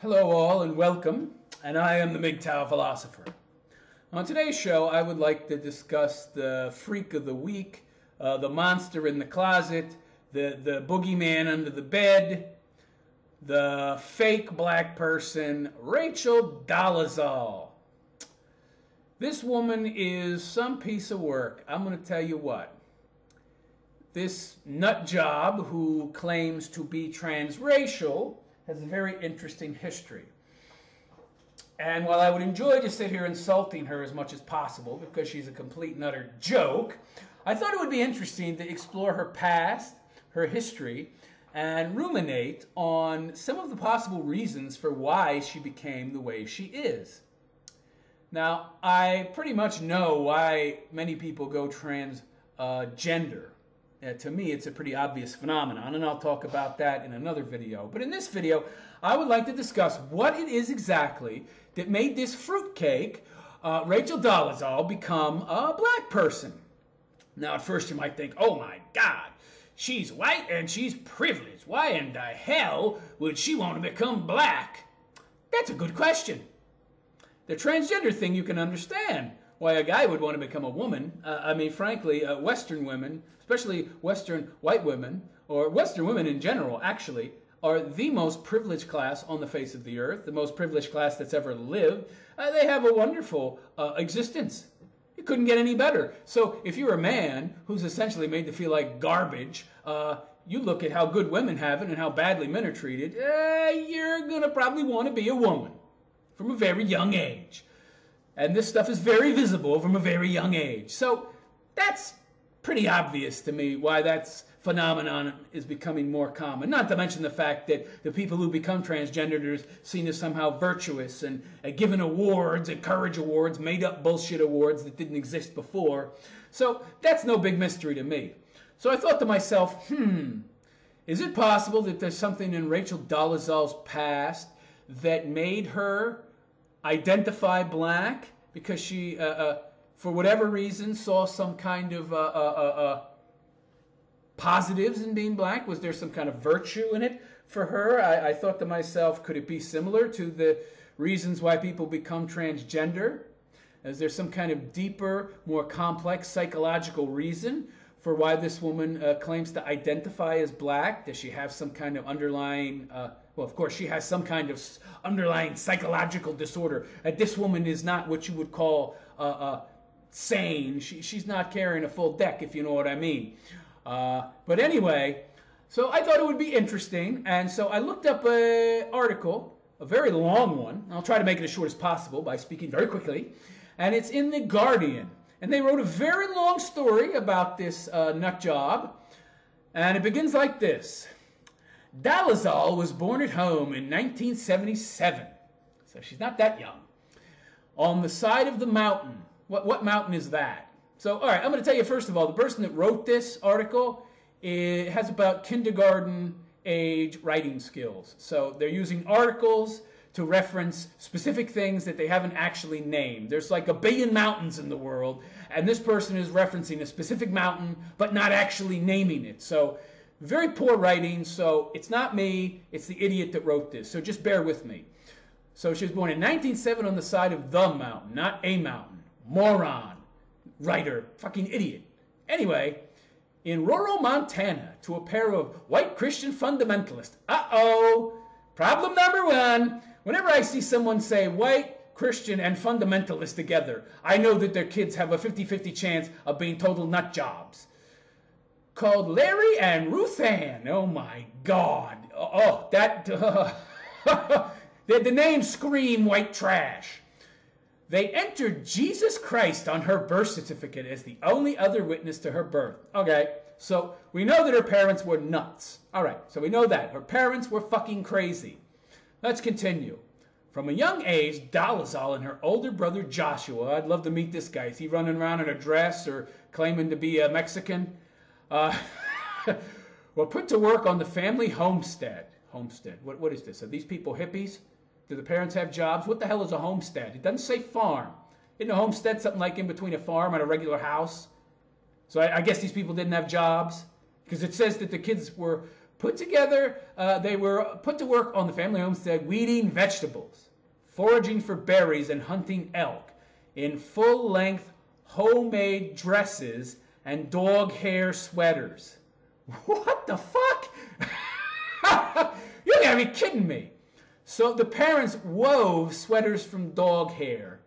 Hello all and welcome, and I am the MGTOW Philosopher. On today's show, I would like to discuss the freak of the week, the monster in the closet, the boogeyman under the bed, the fake black person, Rachel Dolezal. This woman is some piece of work. I'm going to tell you what. This nut job who claims to be transracial has a very interesting history. And while I would enjoy to sit here insulting her as much as possible because she's a complete and utter joke, I thought it would be interesting to explore her past, her history, and ruminate on some of the possible reasons for why she became the way she is. Now, I pretty much know why many people go transgender. To me, it's a pretty obvious phenomenon, and I'll talk about that in another video. But in this video, I would like to discuss what it is exactly that made this fruitcake, Rachel Dolezal, become a black person. Now, at first you might think, oh my God, she's white and she's privileged. Why in the hell would she want to become black? That's a good question. The transgender thing you can understand. Why a guy would want to become a woman. I mean, frankly, Western women, especially Western white women, or Western women in general, actually, are the most privileged class on the face of the earth, the most privileged class that's ever lived. They have a wonderful existence. It couldn't get any better. So if you're a man who's essentially made to feel like garbage, you look at how good women have it and how badly men are treated, you're going to probably want to be a woman from a very young age. And this stuff is very visible from a very young age. So that's pretty obvious to me why that phenomenon is becoming more common. Not to mention the fact that the people who become transgendered are seen as somehow virtuous and given awards and courage awards, made up bullshit awards that didn't exist before. So that's no big mystery to me. So I thought to myself, is it possible that there's something in Rachel Dolezal's past that made her identify black because she, for whatever reason, saw some kind of positives in being black? Was there some kind of virtue in it for her? I thought to myself, could it be similar to the reasons why people become transgender? Is there some kind of deeper, more complex psychological reason for why this woman claims to identify as black? Does she have some kind of underlying well, of course, she has some kind of underlying psychological disorder. This woman is not what you would call sane. She's not carrying a full deck, if you know what I mean. But anyway, so I thought it would be interesting. And so I looked up an article, a very long one. I'll try to make it as short as possible by speaking very quickly. And it's in The Guardian. And they wrote a very long story about this nut job. And it begins like this. Dolezal was born at home in 1977, so she's not that young, on the side of the mountain. What mountain is that? So, all right, I'm going to tell you, first of all, the person that wrote this article has about kindergarten age writing skills. So they're using articles to reference specific things that they haven't actually named. There's like a billion mountains in the world, and this person is referencing a specific mountain, but not actually naming it. So very poor writing, so it's not me, it's the idiot that wrote this, so just bear with me. So she was born in 1907 on the side of the mountain, not a mountain. Moron, writer, fucking idiot. Anyway, in rural Montana to a pair of white Christian fundamentalists. Uh-oh, problem number one. Whenever I see someone say white, Christian, and fundamentalist together, I know that their kids have a 50-50 chance of being total nut jobs. Called Larry and Ruth Ann. Oh my God. Oh, that the names scream white trash. They entered Jesus Christ on her birth certificate as the only other witness to her birth. Okay, so we know that her parents were nuts. All right, so we know that. Her parents were fucking crazy. Let's continue. From a young age, Dolezal and her older brother Joshua, I'd love to meet this guy. Is he running around in a dress or claiming to be a Mexican? Were put to work on the family homestead. Homestead. What is this? Are these people hippies? Do the parents have jobs? What the hell is a homestead? It doesn't say farm. Isn't a homestead something like in between a farm and a regular house? So I guess these people didn't have jobs. Because it says that the kids were They were put to work on the family homestead, weeding vegetables, foraging for berries, and hunting elk in full-length homemade dresses and dog hair sweaters. What the fuck? You gotta be kidding me. So the parents wove sweaters from dog hair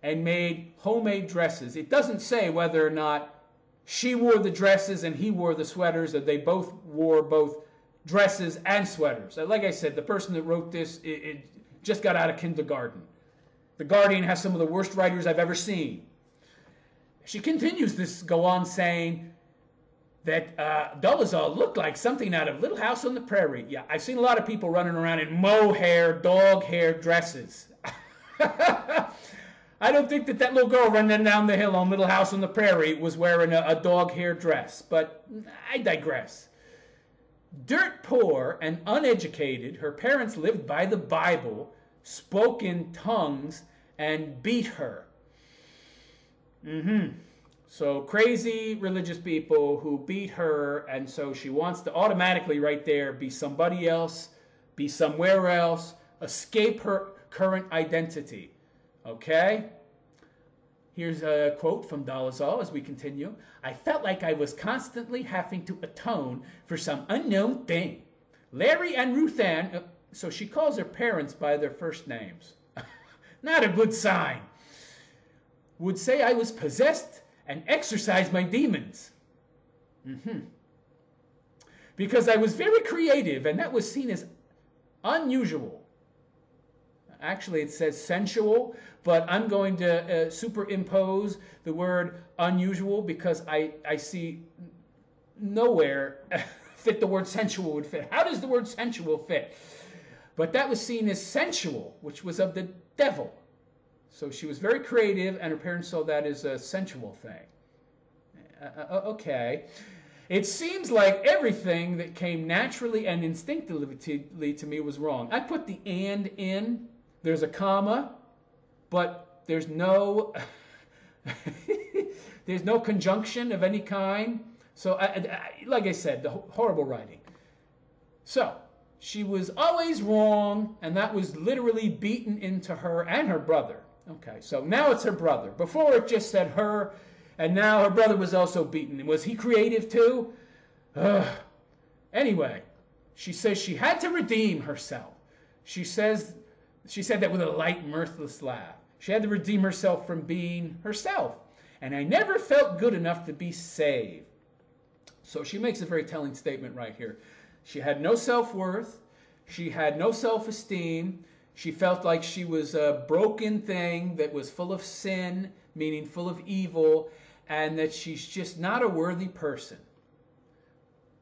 and made homemade dresses. It doesn't say whether or not she wore the dresses and he wore the sweaters, or they both wore both dresses and sweaters. Like I said, the person that wrote this, it just got out of kindergarten. The Guardian has some of the worst writers I've ever seen. She continues this, go on saying that Dolezal looked like something out of Little House on the Prairie. Yeah, I've seen a lot of people running around in mohair, dog hair dresses. I don't think that little girl running down the hill on Little House on the Prairie was wearing a dog hair dress, but I digress. Dirt poor and uneducated, her parents lived by the Bible, spoke in tongues, and beat her. So crazy religious people who beat her, and so she wants to automatically right there be somebody else, be somewhere else, escape her current identity. Okay? Here's a quote from Dolezal as we continue. I felt like I was constantly having to atone for some unknown thing. Larry and Ruth Ann, so she calls her parents by their first names. Not a good sign. Would say I was possessed and exorcised my demons. Because I was very creative, and that was seen as unusual. Actually, it says sensual, but I'm going to superimpose the word unusual because I see nowhere fit the word sensual would fit. How does the word sensual fit? But that was seen as sensual, which was of the devil. So she was very creative, and her parents saw that as a sensual thing. Okay. It seems like everything that came naturally and instinctively to me was wrong. I put the and in. There's a comma, but there's no there's no conjunction of any kind. So, like I said, the horrible writing. So, she was always wrong, and that was literally beaten into her and her brother. Okay, so now it's her brother. Before it just said her, and now her brother was also beaten. Was he creative too? Anyway, she says she had to redeem herself. She said that with a light, mirthless laugh. She had to redeem herself from being herself. And I never felt good enough to be saved. So she makes a very telling statement right here. She had no self-worth. She had no self-esteem. She felt like she was a broken thing that was full of sin, meaning full of evil, and that she's just not a worthy person.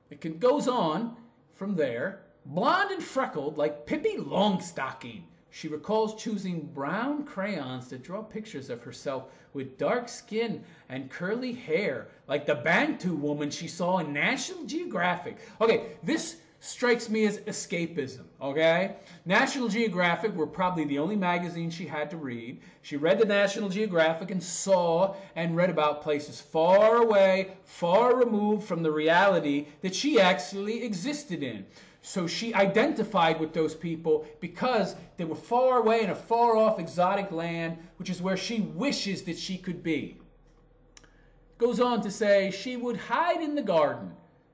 It goes on from there. Blonde and freckled like Pippi Longstocking, she recalls choosing brown crayons to draw pictures of herself with dark skin and curly hair, like the Bantu woman she saw in National Geographic. Okay, this strikes me as escapism, okay? National Geographic were probably the only magazine she had to read. She read the National Geographic and saw and read about places far away, far removed from the reality that she actually existed in. So she identified with those people because they were far away in a far-off exotic land, which is where she wishes that she could be. Goes on to say she would hide in the garden,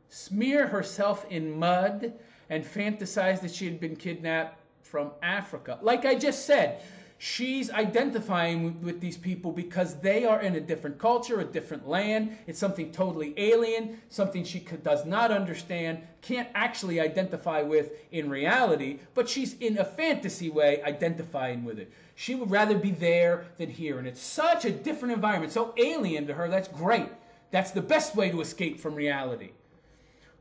smear herself in mud, and fantasize that she had been kidnapped from Africa. Like I just said, she's identifying with these people because they are in a different culture, a different land. It's something totally alien, something she does not understand, can't actually identify with in reality, but she's in a fantasy way identifying with it. She would rather be there than here, and it's such a different environment, so alien to her. That's great. That's the best way to escape from reality.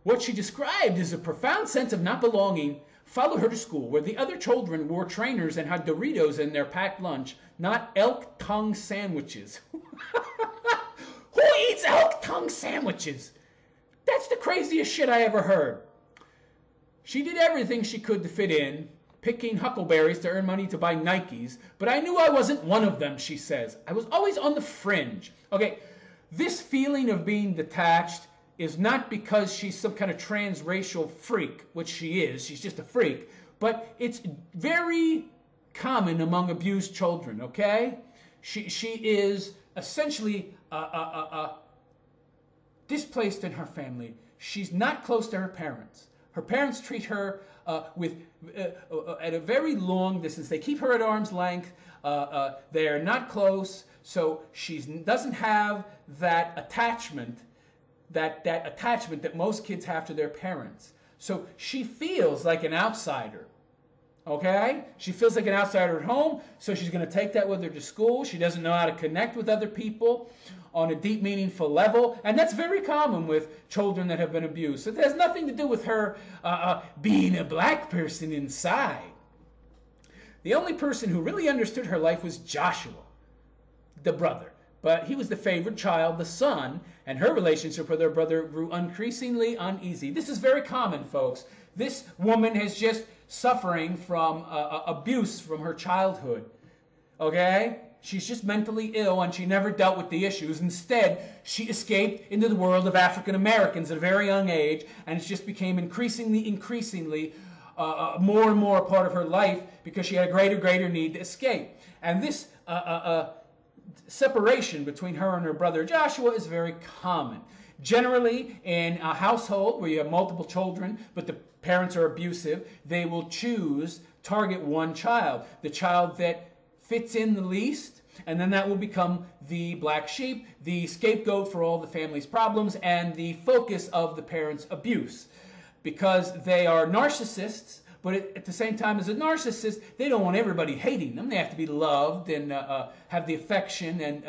What she described as a profound sense of not belonging followed her to school, where the other children wore trainers and had Doritos in their packed lunch, not elk tongue sandwiches. Who eats elk tongue sandwiches? That's the craziest shit I ever heard. She did everything she could to fit in, picking huckleberries to earn money to buy Nikes, but I knew I wasn't one of them, she says. I was always on the fringe. Okay, this feeling of being detached is not because she's some kind of transracial freak, which she is. She's just a freak. But it's very common among abused children, okay? She is essentially displaced in her family. She's not close to her parents. Her parents treat her at a very long distance. They keep her at arm's length. They are not close, so she doesn't have that attachment, that attachment that most kids have to their parents. So she feels like an outsider. Okay? She feels like an outsider at home, so she's going to take that with her to school. She doesn't know how to connect with other people on a deep, meaningful level, and that's very common with children that have been abused. So it has nothing to do with her being a black person inside. The only person who really understood her life was Joshua, the brother. But he was the favorite child, the son, and her relationship with her brother grew increasingly uneasy. This is very common, folks. This woman is just suffering from abuse from her childhood. Okay? She's just mentally ill and she never dealt with the issues. Instead, she escaped into the world of African Americans at a very young age, and it just became increasingly more and more a part of her life because she had a greater need to escape. And this separation between her and her brother Joshua is very common. Generally, in a household where you have multiple children, but the parents are abusive, they will target one child, the child that fits in the least, and then that will become the black sheep, the scapegoat for all the family's problems, and the focus of the parents' abuse. Because they are narcissists, but at the same time as a narcissist, they don't want everybody hating them. They have to be loved and have the affection and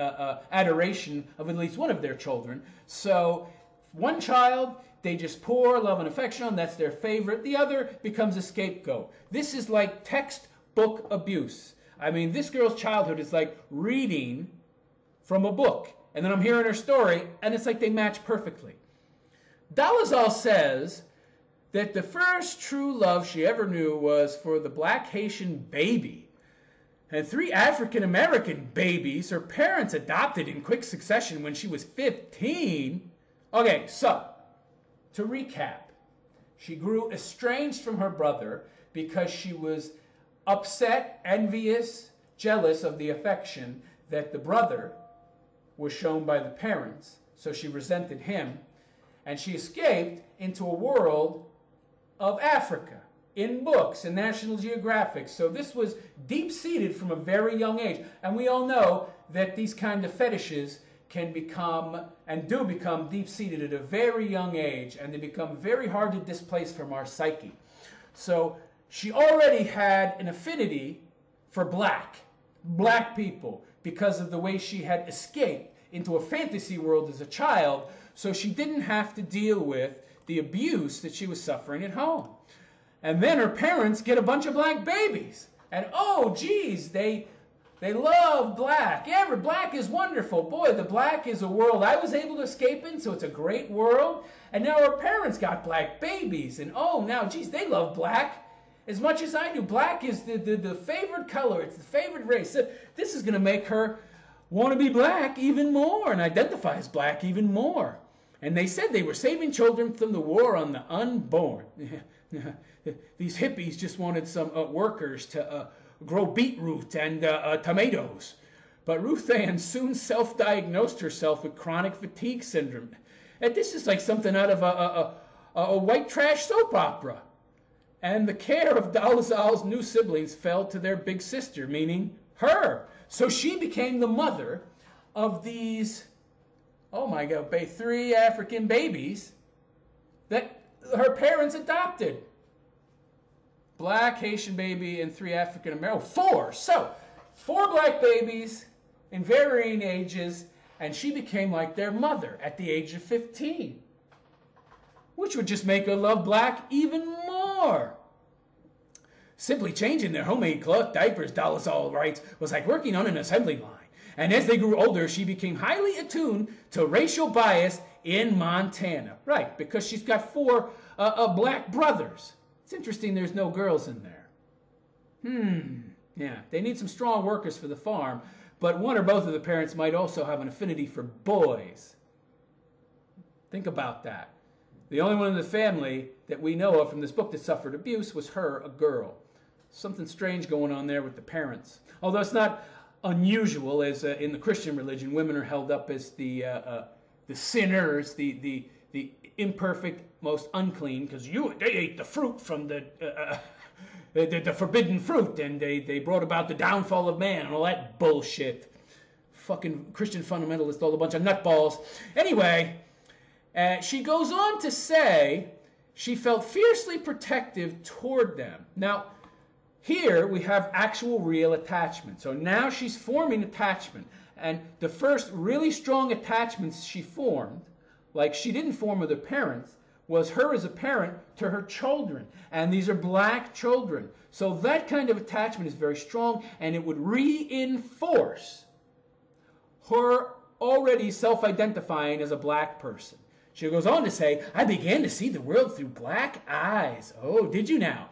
adoration of at least one of their children. So one child, they just pour love and affection on. That's their favorite. The other becomes a scapegoat. This is like textbook abuse. I mean, this girl's childhood is like reading from a book. And then I'm hearing her story, and it's like they match perfectly. Dolezal says that the first true love she ever knew was for the black Haitian baby. And 3 African American babies her parents adopted in quick succession when she was 15. Okay, so, to recap, she grew estranged from her brother because she was upset, envious, jealous of the affection that the brother was shown by the parents. So she resented him. And she escaped into a world of Africa in books and National Geographic. So this was deep-seated from a very young age. And we all know that these kind of fetishes can become and do become deep-seated at a very young age, and they become very hard to displace from our psyche. So she already had an affinity for black people because of the way she had escaped into a fantasy world as a child, so she didn't have to deal with the abuse that she was suffering at home. And then her parents get a bunch of black babies. And oh, geez, they love black. Yeah, black is wonderful. Boy, the black is a world I was able to escape in, so it's a great world. And now her parents got black babies. And oh, now, geez, they love black as much as I do. Black is the favorite color. It's the favorite race. So this is going to make her want to be black even more and identify as black even more. And they said they were saving children from the war on the unborn. These hippies just wanted some workers to grow beetroot and tomatoes. But Ruth Ann soon self-diagnosed herself with chronic fatigue syndrome. And this is like something out of a white trash soap opera. And the care of Dolezal's new siblings fell to their big sister, meaning her. So she became the mother of these, oh my God, 3 African babies that her parents adopted. Black, Haitian baby, and 3 African American. 4. So, 4 black babies in varying ages, and she became like their mother at the age of 15. Which would just make her love black even more. Simply changing their homemade cloth diapers, Dolezal writes, was like working on an assembly line. And as they grew older, she became highly attuned to racial bias in Montana. Right, because she's got 4 black brothers. It's interesting there's no girls in there. Yeah, they need some strong workers for the farm, but one or both of the parents might also have an affinity for boys. Think about that. The only one in the family that we know of from this book that suffered abuse was her, a girl. Something strange going on there with the parents. Although it's not unusual, as in the Christian religion, women are held up as the sinners, the imperfect, most unclean, because they ate the fruit from the forbidden fruit, and they brought about the downfall of man and all that bullshit. Fucking Christian fundamentalists, all a bunch of nutballs. Anyway, she goes on to say she felt fiercely protective toward them. Now, here we have actual real attachment. So now she's forming attachment. And the first really strong attachments she formed, like she didn't form with her parents, was her as a parent to her children. And these are black children. So that kind of attachment is very strong, and it would reinforce her already self-identifying as a black person. She goes on to say, I began to see the world through black eyes. Oh, did you now?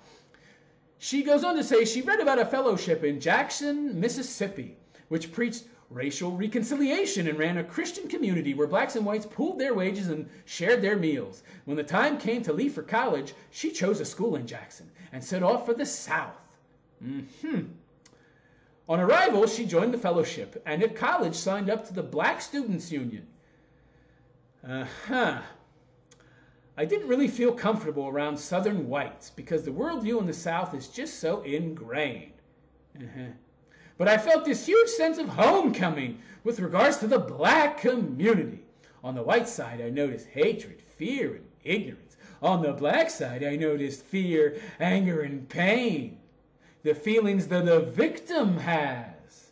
She goes on to say she read about a fellowship in Jackson, Mississippi, which preached racial reconciliation and ran a Christian community where blacks and whites pooled their wages and shared their meals. When the time came to leave for college, she chose a school in Jackson and set off for the South. On arrival, she joined the fellowship and at college signed up to the Black Students Union. I didn't really feel comfortable around Southern whites because the worldview in the South is just so ingrained. But I felt this huge sense of homecoming with regards to the black community. On the white side, I noticed hatred, fear, and ignorance. On the black side, I noticed fear, anger, and pain. The feelings that a victim has.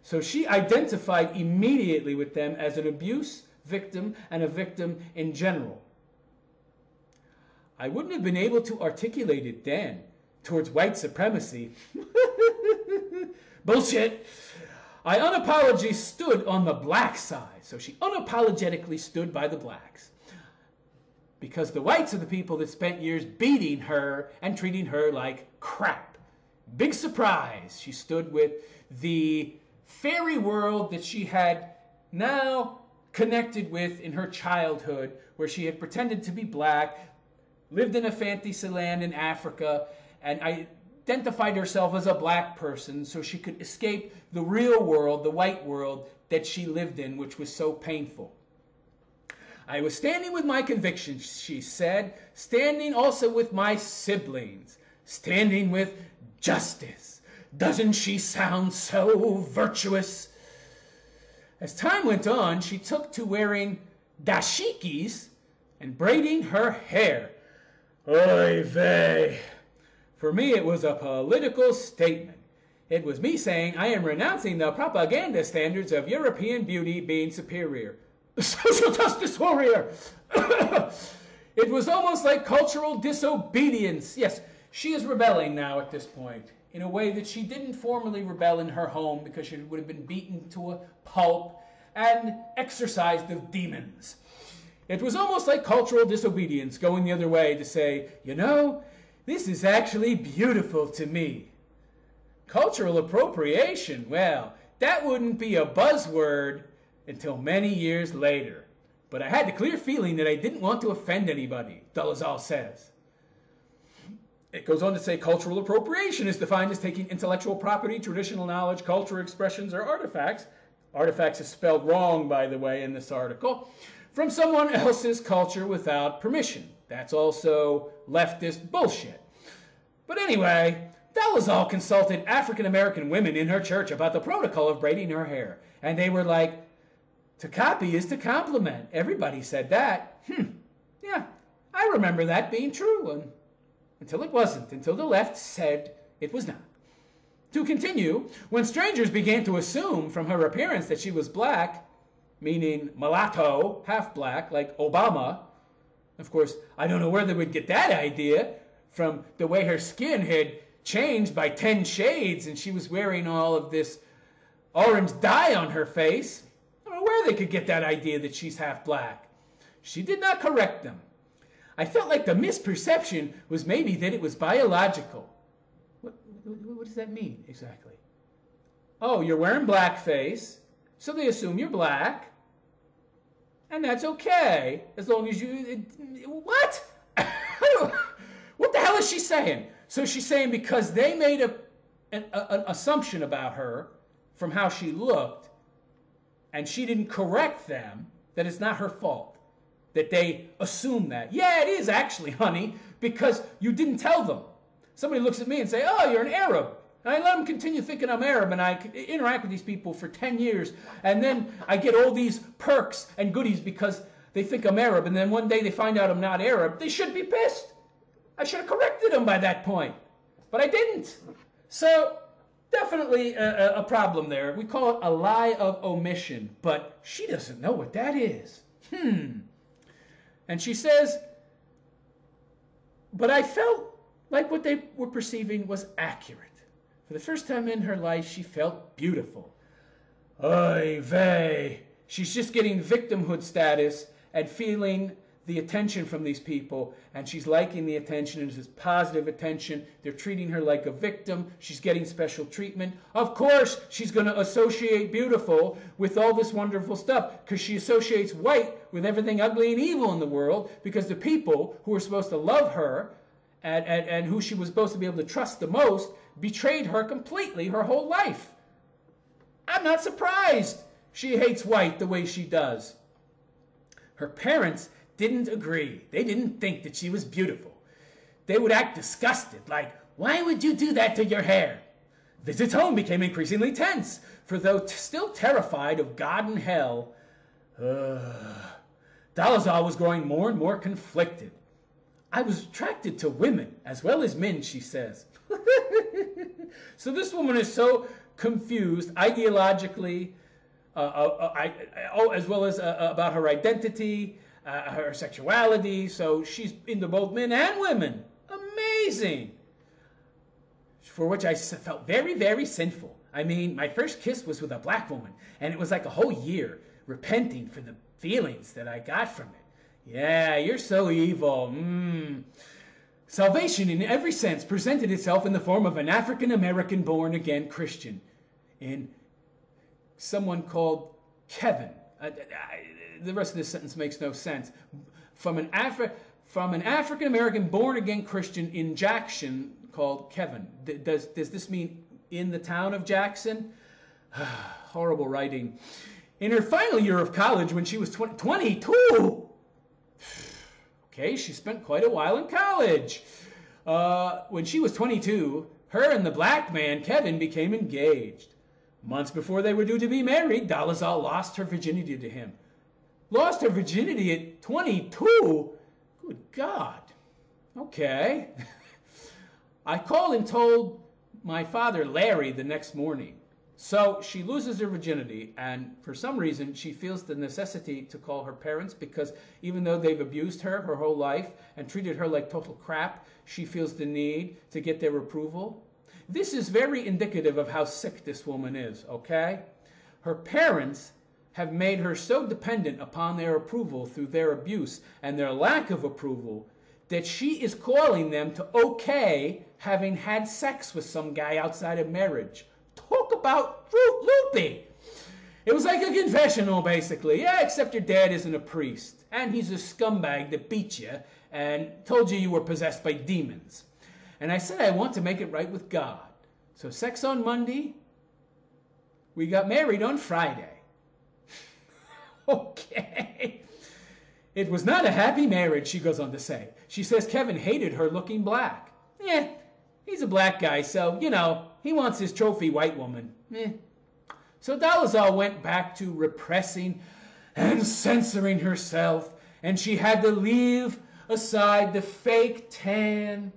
So she identified immediately with them as an abuse victim and a victim in general. I wouldn't have been able to articulate it then towards white supremacy. Bullshit. I unapologetically stood on the black side. So she unapologetically stood by the blacks. Because the whites are the people that spent years beating her and treating her like crap. Big surprise. She stood with the fairy world that she had now connected with in her childhood, where she had pretended to be black, lived in a fantasy land in Africa, and identified herself as a black person so she could escape the real world, the white world that she lived in, which was so painful. I was standing with my convictions, she said, standing also with my siblings, standing with justice. Doesn't she sound so virtuous? As time went on, she took to wearing dashikis and braiding her hair. Oy vey. For me, it was a political statement. It was me saying, I am renouncing the propaganda standards of European beauty being superior. Social justice warrior! It was almost like cultural disobedience. Yes, she is rebelling now at this point, in a way that she didn't formally rebel in her home because she would have been beaten to a pulp and exorcised of demons. It was almost like cultural disobedience, going the other way to say, you know, this is actually beautiful to me. Cultural appropriation, well, that wouldn't be a buzzword until many years later. But I had the clear feeling that I didn't want to offend anybody, Dolezal says. It goes on to say cultural appropriation is defined as taking intellectual property, traditional knowledge, cultural expressions, or artifacts. Artifacts is spelled wrong, by the way, in this article. From someone else's culture without permission. That's also leftist bullshit. But anyway, Dolezal consulted African-American women in her church about the protocol of braiding her hair. And they were like, to copy is to compliment. Everybody said that. Yeah, I remember that being true. Until it wasn't. Until the left said it was not. To continue, when strangers began to assume from her appearance that she was black, meaning mulatto, half black, like Obama. Of course, I don't know where they would get that idea from the way her skin had changed by 10 shades and she was wearing all of this orange dye on her face. I don't know where they could get that idea that she's half black. She did not correct them. I felt like the misperception was maybe that it was biological. What does that mean exactly? Oh, you're wearing blackface, so they assume you're black. And that's okay, as long as what? What the hell is she saying? So she's saying because they made an assumption about her from how she looked, and she didn't correct them, that it's not her fault. That they assume that. Yeah, it is actually, honey, because you didn't tell them. Somebody looks at me and say, oh, you're an Arab. And I let them continue thinking I'm Arab, and I interact with these people for 10 years, and then I get all these perks and goodies because they think I'm Arab, and then one day they find out I'm not Arab. They should be pissed. I should have corrected them by that point, but I didn't. So definitely a problem there. We call it a lie of omission, but she doesn't know what that is. And she says, but I felt like what they were perceiving was accurate. For the first time in her life, she felt beautiful. Oy vey. She's just getting victimhood status and feeling the attention from these people, and she's liking the attention, and it's this positive attention. They're treating her like a victim. She's getting special treatment. Of course, she's going to associate beautiful with all this wonderful stuff, because she associates white with everything ugly and evil in the world, because the people who were supposed to love her and who she was supposed to be able to trust the most betrayed her completely her whole life. I'm not surprised she hates white the way she does. Her parents didn't agree. They didn't think that she was beautiful. They would act disgusted, like, why would you do that to your hair? Visits home became increasingly tense, for though still terrified of God and hell, Dolezal was growing more and more conflicted. I was attracted to women as well as men, she says. So this woman is so confused ideologically, as well as about her identity, her sexuality. So she's into both men and women. Amazing. For which I felt very, very sinful. I mean, my first kiss was with a black woman, and it was like a whole year repenting for the feelings that I got from it. Yeah, you're so evil. Salvation in every sense presented itself in the form of an African-American born-again Christian in someone called Kevin. The rest of this sentence makes no sense. From an African-American born-again Christian in Jackson called Kevin. Does this mean in the town of Jackson? Horrible writing. In her final year of college, when she was 22, okay, she spent quite a while in college. When she was 22, her and the black man, Kevin, became engaged. Months before they were due to be married, Dolezal lost her virginity to him. Lost her virginity at 22? Good God. Okay. I called and told my father, Larry, the next morning. So she loses her virginity, and for some reason she feels the necessity to call her parents, because even though they've abused her whole life and treated her like total crap, she feels the need to get their approval. This is very indicative of how sick this woman is, okay? Her parents have made her so dependent upon their approval through their abuse and their lack of approval that she is calling them to okay having had sex with some guy outside of marriage. Talk about loopy. It was like a confessional, basically. Yeah, except your dad isn't a priest, and he's a scumbag that beat you and told you were possessed by demons. And I said I want to make it right with God. So sex on Monday, we got married on Friday. Okay. It was not a happy marriage, she goes on to say. She says Kevin hated her looking black. He's a black guy, so, he wants his trophy white woman. So Dolezal went back to repressing and censoring herself, and she had to leave aside the fake tan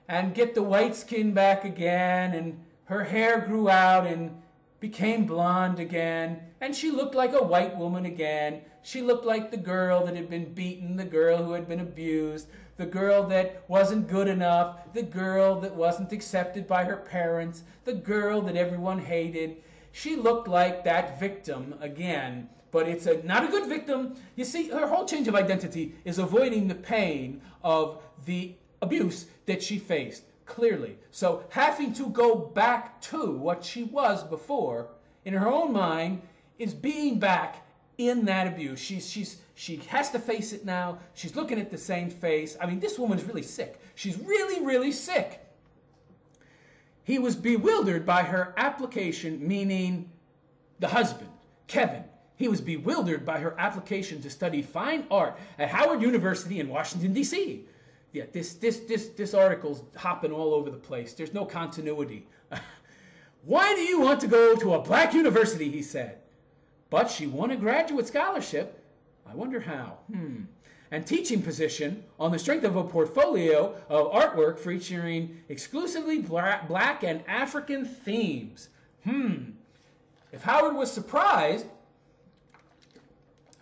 and get the white skin back again, and her hair grew out and became blonde again, and she looked like a white woman again. She looked like the girl that had been beaten, the girl who had been abused, the girl that wasn't good enough, the girl that wasn't accepted by her parents, the girl that everyone hated. She looked like that victim again, but it's not a good victim. You see, her whole change of identity is avoiding the pain of the abuse that she faced, clearly. So having to go back to what she was before, in her own mind, is being back in that abuse. She has to face it now. She's looking at the same face. I mean, this woman's really sick. She's really, really sick. He was bewildered by her application, meaning the husband, Kevin. He was bewildered by her application to study fine art at Howard University in Washington, D.C. Yeah, this article's hopping all over the place. There's no continuity. Why do you want to go to a black university, he said. But she won a graduate scholarship. I wonder how. And teaching position on the strength of a portfolio of artwork featuring exclusively black and African themes. If Howard was surprised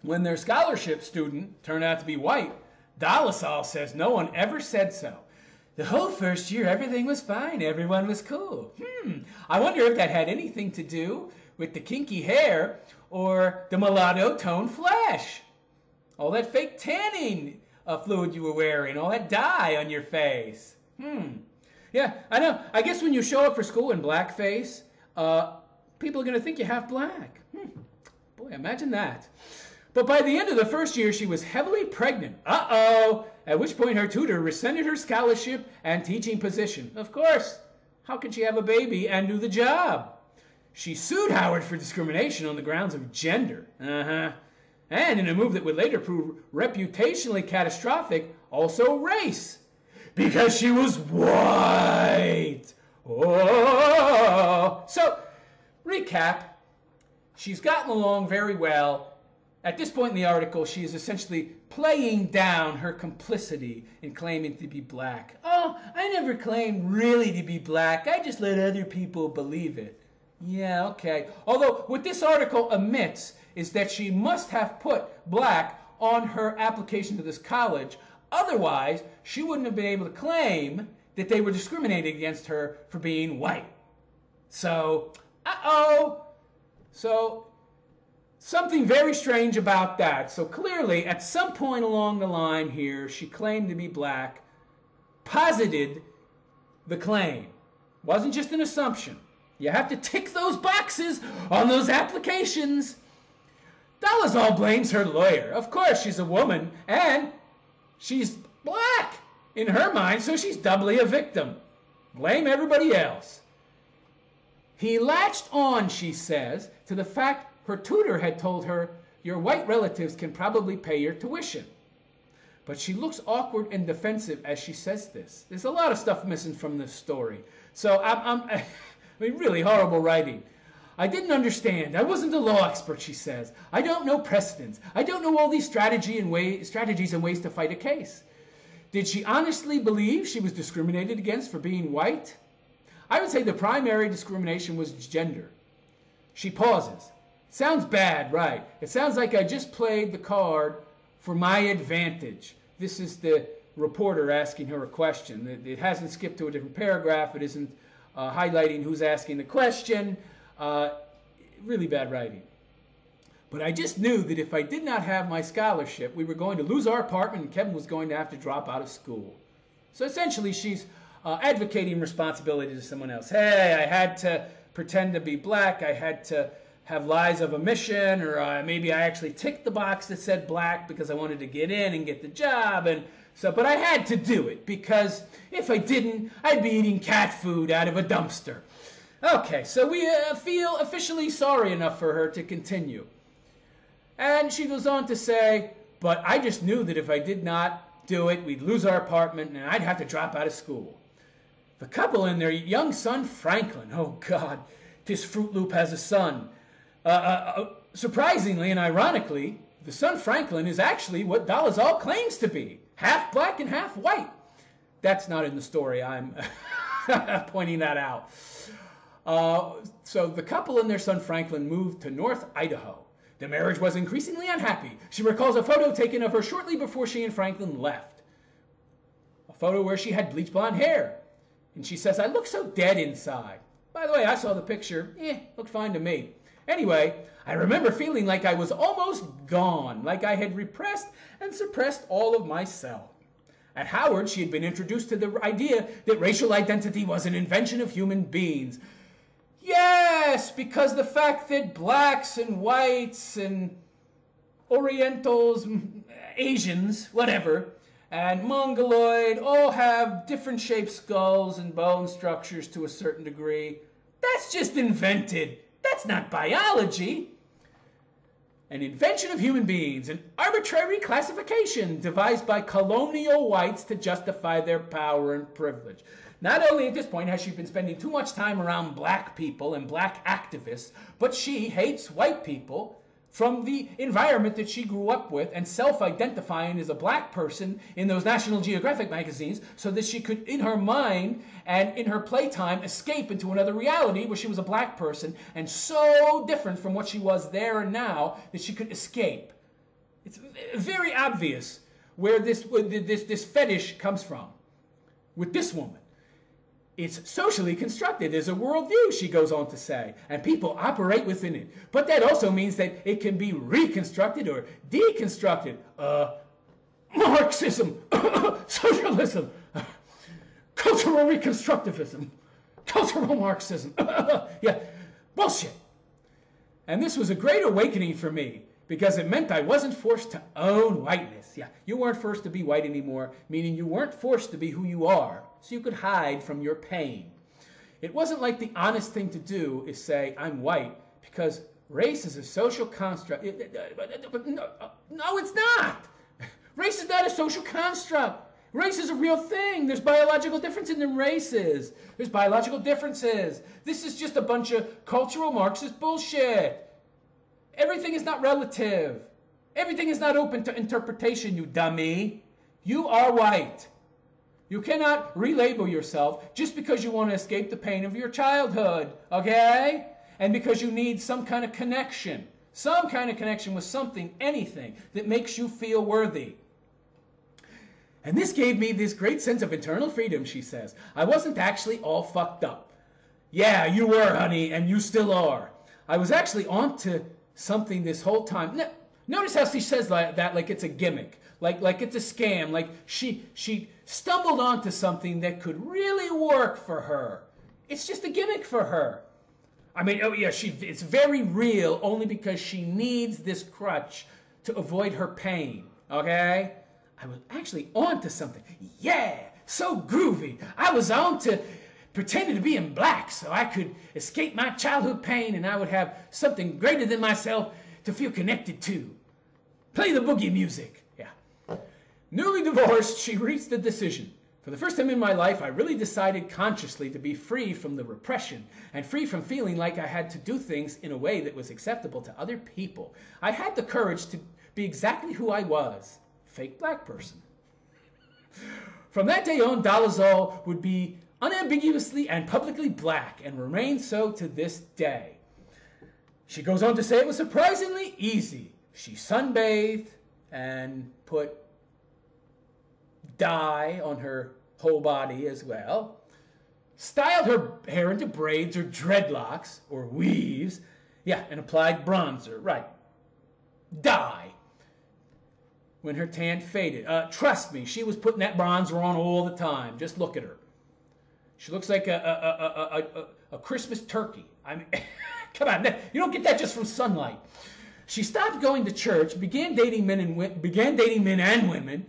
when their scholarship student turned out to be white, Dolezal says no one ever said so. The whole first year, everything was fine. Everyone was cool. I wonder if that had anything to do with the kinky hair or the mulatto toned flesh. All that fake tanning fluid you were wearing, all that dye on your face. Yeah, I know. I guess when you show up for school in blackface, people are going to think you half black. Boy, imagine that. But by the end of the first year, she was heavily pregnant. Uh-oh! At which point her tutor rescinded her scholarship and teaching position. Of course. How can she have a baby and do the job? She sued Howard for discrimination on the grounds of gender. And in a move that would later prove reputationally catastrophic, also race. Because she was white. Oh! So, recap. She's gotten along very well. At this point in the article, she is essentially playing down her complicity in claiming to be black. Oh, I never claimed really to be black. I just let other people believe it. Yeah, okay. Although what this article omits is that she must have put black on her application to this college. Otherwise, she wouldn't have been able to claim that they were discriminating against her for being white. So, So, something very strange about that. So clearly, at some point along the line here, she claimed to be black, posited the claim. Wasn't just an assumption. You have to tick those boxes on those applications. Dolezal blames her lawyer. Of course, she's a woman, and she's black in her mind, so she's doubly a victim. Blame everybody else. He latched on, she says, to the fact her tutor had told her, your white relatives can probably pay your tuition. But she looks awkward and defensive as she says this. There's a lot of stuff missing from this story. So I mean, really horrible writing. I didn't understand. I wasn't a law expert, she says. I don't know precedents. I don't know all these strategies and ways to fight a case. Did she honestly believe she was discriminated against for being white? I would say the primary discrimination was gender. She pauses. Sounds bad, right? It sounds like I just played the card for my advantage. This is the reporter asking her a question. It hasn't skipped to a different paragraph. It isn't highlighting who's asking the question. Really bad writing. But I just knew that if I did not have my scholarship, we were going to lose our apartment and Kevin was going to have to drop out of school. So essentially she's advocating responsibility to someone else. Hey, I had to pretend to be black. I had to have lies of omission, or maybe I actually ticked the box that said black because I wanted to get in and get the job. And so, but I had to do it because if I didn't, I'd be eating cat food out of a dumpster. Okay, so we feel officially sorry enough for her to continue. And she goes on to say, but I just knew that if I did not do it, we'd lose our apartment and I'd have to drop out of school. The couple and their young son, Franklin, oh God, this Fruit Loop has a son. Surprisingly and ironically, the son Franklin is actually what Dolezal claims to be. Half black and half white. That's not in the story. I'm pointing that out. So the couple and their son Franklin moved to North Idaho. The marriage was increasingly unhappy. She recalls a photo taken of her shortly before she and Franklin left. A photo where she had bleach blonde hair. And she says, I look so dead inside. By the way, I saw the picture. Looked fine to me. Anyway, I remember feeling like I was almost gone, like I had repressed and suppressed all of myself. At Howard, she had been introduced to the idea that racial identity was an invention of human beings. Yes, because the fact that blacks and whites and Orientals, Asians, whatever, and Mongoloid all have different shaped skulls and bone structures to a certain degree. That's just invented. That's not biology. An invention of human beings, an arbitrary classification devised by colonial whites to justify their power and privilege. Not only at this point has she been spending too much time around black people and black activists, but she hates white people from the environment that she grew up with and self-identifying as a black person in those National Geographic magazines so that she could, in her mind and in her playtime, escape into another reality where she was a black person and so different from what she was there and now that she could escape. It's very obvious where this fetish comes from with this woman. It's socially constructed as a worldview, she goes on to say, and people operate within it. But that also means that it can be reconstructed or deconstructed. Marxism, socialism, cultural reconstructivism, cultural Marxism. Yeah, bullshit. And this was a great awakening for me because it meant I wasn't forced to own whiteness. Yeah, you weren't forced to be white anymore, meaning you weren't forced to be who you are, so you could hide from your pain. It wasn't like the honest thing to do is say, I'm white, because race is a social construct. No, it's not. Race is not a social construct. Race is a real thing. There's biological differences in races. There's biological differences. This is just a bunch of cultural Marxist bullshit. Everything is not relative. Everything is not open to interpretation, you dummy. You are white. You cannot relabel yourself just because you want to escape the pain of your childhood, okay? And because you need some kind of connection with something, anything that makes you feel worthy. And this gave me this great sense of internal freedom, she says. I wasn't actually all fucked up. Yeah, you were, honey, and you still are. I was actually onto something this whole time. Notice how she says that like it's a gimmick, like it's a scam, like she stumbled onto something that could really work for her. It's just a gimmick for her. I mean, oh yeah, it's very real only because she needs this crutch to avoid her pain, okay? I was actually onto something. Yeah, so groovy. I was on to pretending to be in black so I could escape my childhood pain and I would have something greater than myself to feel connected to. Play the boogie music. Yeah. Newly divorced, she reached the decision. For the first time in my life, I really decided consciously to be free from the repression and free from feeling like I had to do things in a way that was acceptable to other people. I had the courage to be exactly who I was, fake black person. From that day on, Dolezal would be unambiguously and publicly black and remain so to this day. She goes on to say it was surprisingly easy. She sunbathed and put dye on her whole body as well, styled her hair into braids or dreadlocks or weaves, yeah, and applied bronzer, right, dye, when her tan faded. Trust me, she was putting that bronzer on all the time. Just look at her. She looks like a Christmas turkey. I mean, come on, you don't get that just from sunlight. She stopped going to church, began dating men and women.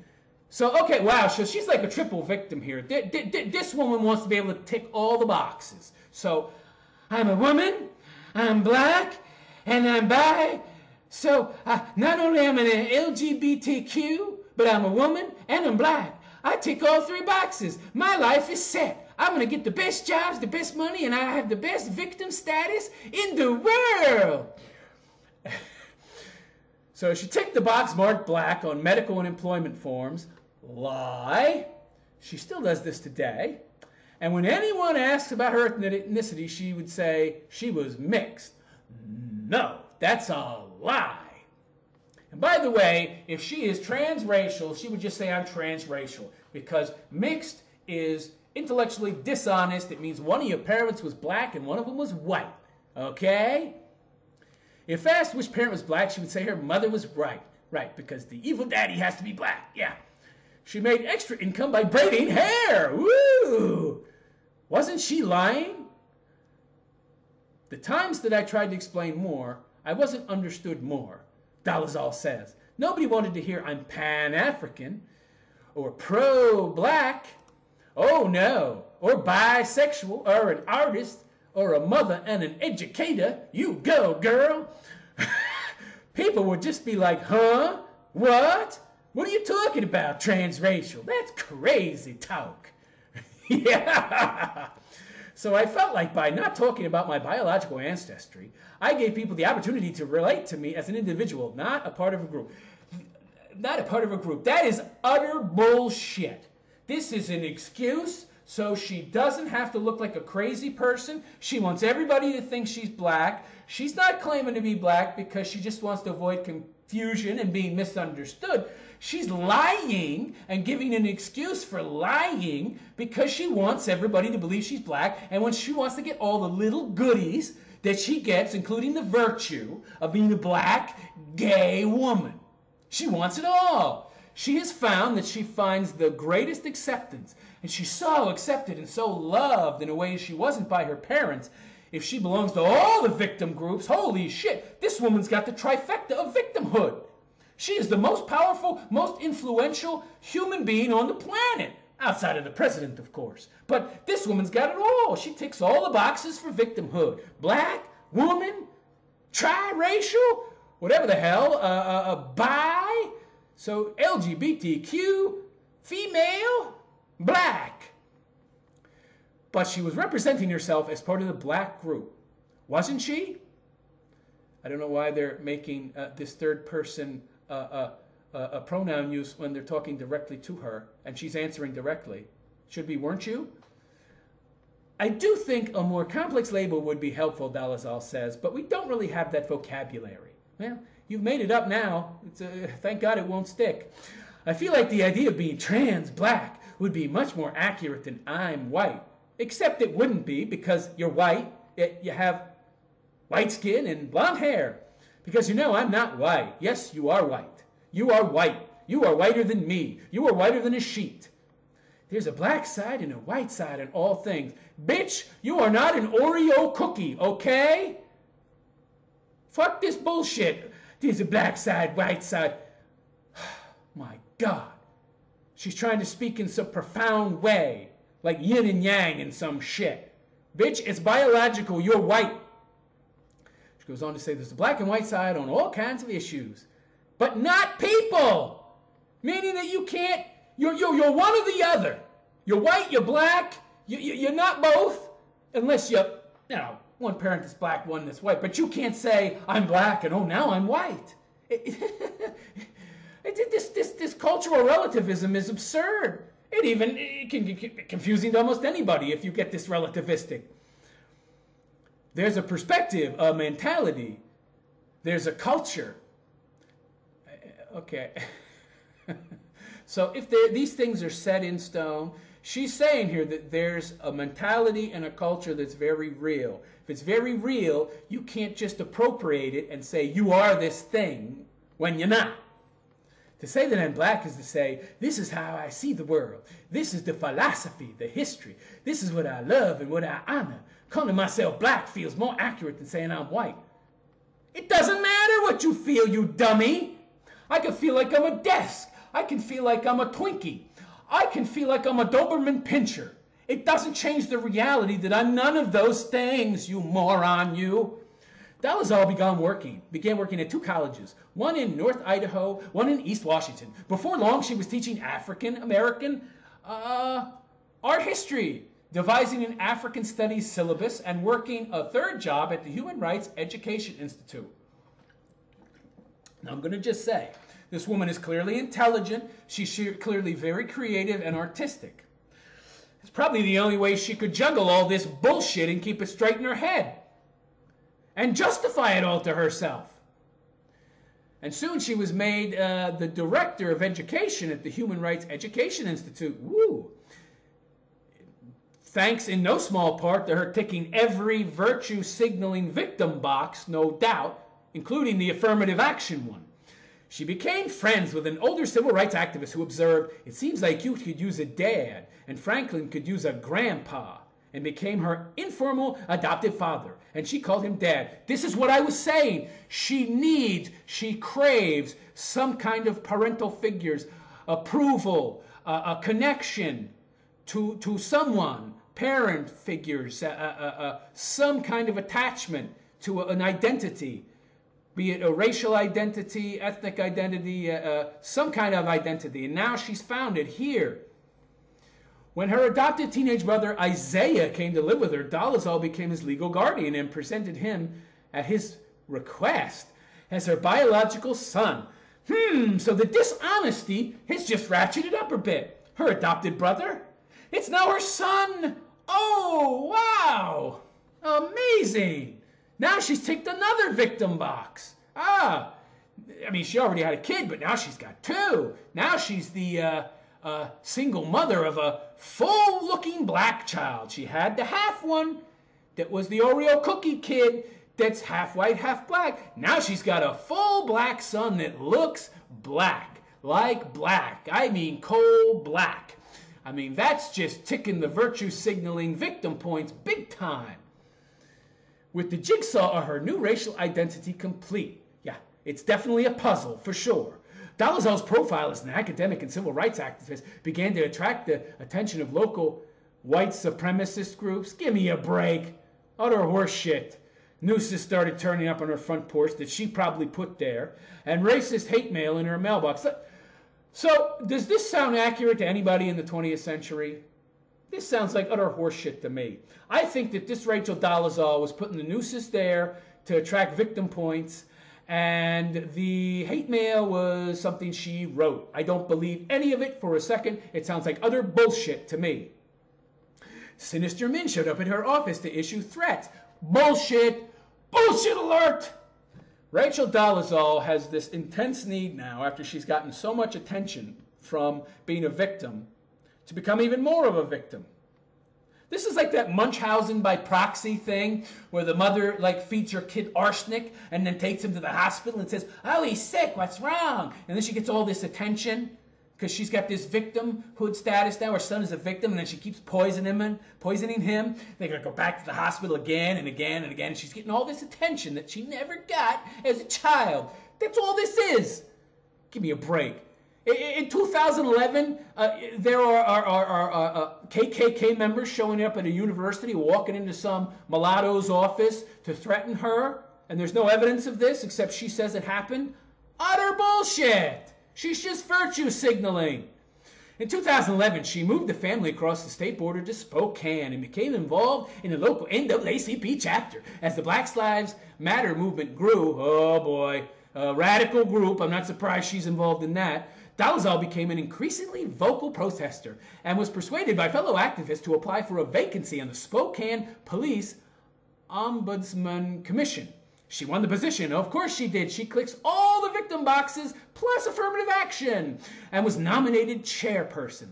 So, okay, wow, so she's like a triple victim here. This woman wants to be able to tick all the boxes. So, I'm a woman, I'm black, and I'm bi. So, not only am I an LGBTQ, but I'm a woman and I'm black. I tick all three boxes. My life is set. I'm going to get the best jobs, the best money, and I have the best victim status in the world. So she ticked the box marked black on medical and employment forms. Lie. She still does this today. And when anyone asks about her ethnicity, she would say she was mixed. No, that's a lie. And by the way, if she is transracial, she would just say I'm transracial, because mixed is intellectually dishonest. It means one of your parents was black and one of them was white. Okay? If asked which parent was black, she would say her mother was white. Right, because the evil daddy has to be black. Yeah. She made extra income by braiding hair. Woo! Wasn't she lying? The times that I tried to explain more, I wasn't understood more. Dolezal says. Nobody wanted to hear I'm Pan-African or pro-black. Oh no, or bisexual, or an artist, or a mother and an educator. You go, girl. People would just be like, huh? What? What are you talking about, transracial? That's crazy talk. Yeah. So I felt like by not talking about my biological ancestry, I gave people the opportunity to relate to me as an individual, not a part of a group. Not a part of a group. That is utter bullshit. This is an excuse so she doesn't have to look like a crazy person. She wants everybody to think she's black. She's not claiming to be black because she just wants to avoid confusion and being misunderstood. She's lying and giving an excuse for lying because she wants everybody to believe she's black, and when she wants to get all the little goodies that she gets, including the virtue of being a black gay woman. She wants it all. She has found that she finds the greatest acceptance, and she's so accepted and so loved in a way she wasn't by her parents. If she belongs to all the victim groups, holy shit, this woman's got the trifecta of victimhood. She is the most powerful, most influential human being on the planet. Outside of the president, of course. But this woman's got it all. She ticks all the boxes for victimhood. Black, woman, triracial, whatever the hell, bi, so LGBTQ, female, black. But she was representing herself as part of the black group. Wasn't she? I don't know why they're making this third person a pronoun use when they're talking directly to her, and she's answering directly. Should be, weren't you? I do think a more complex label would be helpful, Dolezal says, but we don't really have that vocabulary. Well, you've made it up now. Thank God it won't stick. I feel like the idea of being trans black would be much more accurate than I'm white, except it wouldn't be because you're white, you have white skin and blonde hair. Because you know I'm not white. Yes, you are white. You are white. You are whiter than me. You are whiter than a sheet. There's a black side and a white side in all things. Bitch, you are not an Oreo cookie, okay? Fuck this bullshit. There's a black side, white side. My God. She's trying to speak in some profound way, like yin and yang and some shit. Bitch, it's biological. You're white. She goes on to say there's a black and white side on all kinds of issues, but not people. Meaning that you can't, you're one or the other. You're white, you're black, you're not both, unless you know, one parent is black, one is white. But you can't say, I'm black and oh, now I'm white. This cultural relativism is absurd. It can get confusing to almost anybody if you get this relativistic. There's a perspective, a mentality. There's a culture. Okay. So if these things are set in stone, she's saying here that there's a mentality and a culture that's very real. If it's very real, you can't just appropriate it and say, you are this thing, when you're not. To say that I'm black is to say, this is how I see the world. This is the philosophy, the history. This is what I love and what I honor. Calling myself black feels more accurate than saying I'm white. It doesn't matter what you feel, you dummy. I can feel like I'm a desk. I can feel like I'm a Twinkie. I can feel like I'm a Doberman Pinscher. It doesn't change the reality that I'm none of those things, you moron, you. Dolezal began working at 2 colleges, one in North Idaho, one in East Washington. Before long, she was teaching African American art history, devising an African studies syllabus, and working a 3rd job at the Human Rights Education Institute. Now, I'm going to just say, this woman is clearly intelligent. She's clearly very creative and artistic. It's probably the only way she could juggle all this bullshit and keep it straight in her head. And justify it all to herself. And soon she was made the director of education at the Human Rights Education Institute. Woo! Thanks in no small part to her ticking every virtue-signaling victim box, no doubt, including the affirmative action one. She became friends with an older civil rights activist who observed, it seems like you could use a dad, and Franklin could use a grandpa. and became her informal adoptive father. And she called him dad. This is what I was saying. She craves some kind of parental figures, approval, a connection to someone, parent figures, some kind of attachment to an identity, be it a racial identity, ethnic identity, some kind of identity. And now she's found it here. When her adopted teenage brother Isaiah came to live with her, Dolezal became his legal guardian and presented him at his request as her biological son. So the dishonesty has just ratcheted up a bit. Her adopted brother, it's now her son. Oh, wow. Amazing. Now she's ticked another victim box. She already had a kid, but now she's got two. Now she's the single mother of a full-looking black child. She had the half one that was the Oreo cookie kid that's half white, half black. Now she's got a full black son that looks black, like black. I mean coal black. That's just ticking the virtue signaling victim points big time. With the jigsaw of her new racial identity complete. Yeah, it's definitely a puzzle for sure. Dolezal's profile as an academic and civil rights activist began to attract the attention of local white supremacist groups. Give me a break. Utter horseshit. Nooses started turning up on her front porch that she probably put there, and racist hate mail in her mailbox. So, does this sound accurate to anybody in the 20th century? This sounds like utter horseshit to me. I think that this Rachel Dolezal was putting the nooses there to attract victim points, and the hate mail was something she wrote. I don't believe any of it for a second. It sounds like utter bullshit to me. Sinister men showed up at her office to issue threats. Bullshit! Bullshit alert! Rachel Dolezal has this intense need now, after she's gotten so much attention from being a victim, to become even more of a victim. This is like that Munchausen by proxy thing where the mother feeds her kid arsenic and then takes him to the hospital and says, oh, he's sick, what's wrong? And then she gets all this attention because she's got this victimhood status now. Her son is a victim, and then she keeps poisoning him. They're going to go back to the hospital again and again and again. And she's getting all this attention that she never got as a child. That's all this is. Give me a break. In 2011, there are KKK members showing up at a university, walking into some mulatto's office to threaten her, and there's no evidence of this except she says it happened. Utter bullshit! She's just virtue signaling. In 2011, she moved the family across the state border to Spokane and became involved in the local NAACP chapter. As the Black Lives Matter movement grew, oh boy, a radical group, I'm not surprised she's involved in that, Dolezal became an increasingly vocal protester and was persuaded by fellow activists to apply for a vacancy on the Spokane Police Ombudsman Commission. She won the position. Of course she did. She clicks all the victim boxes plus affirmative action and was nominated chairperson.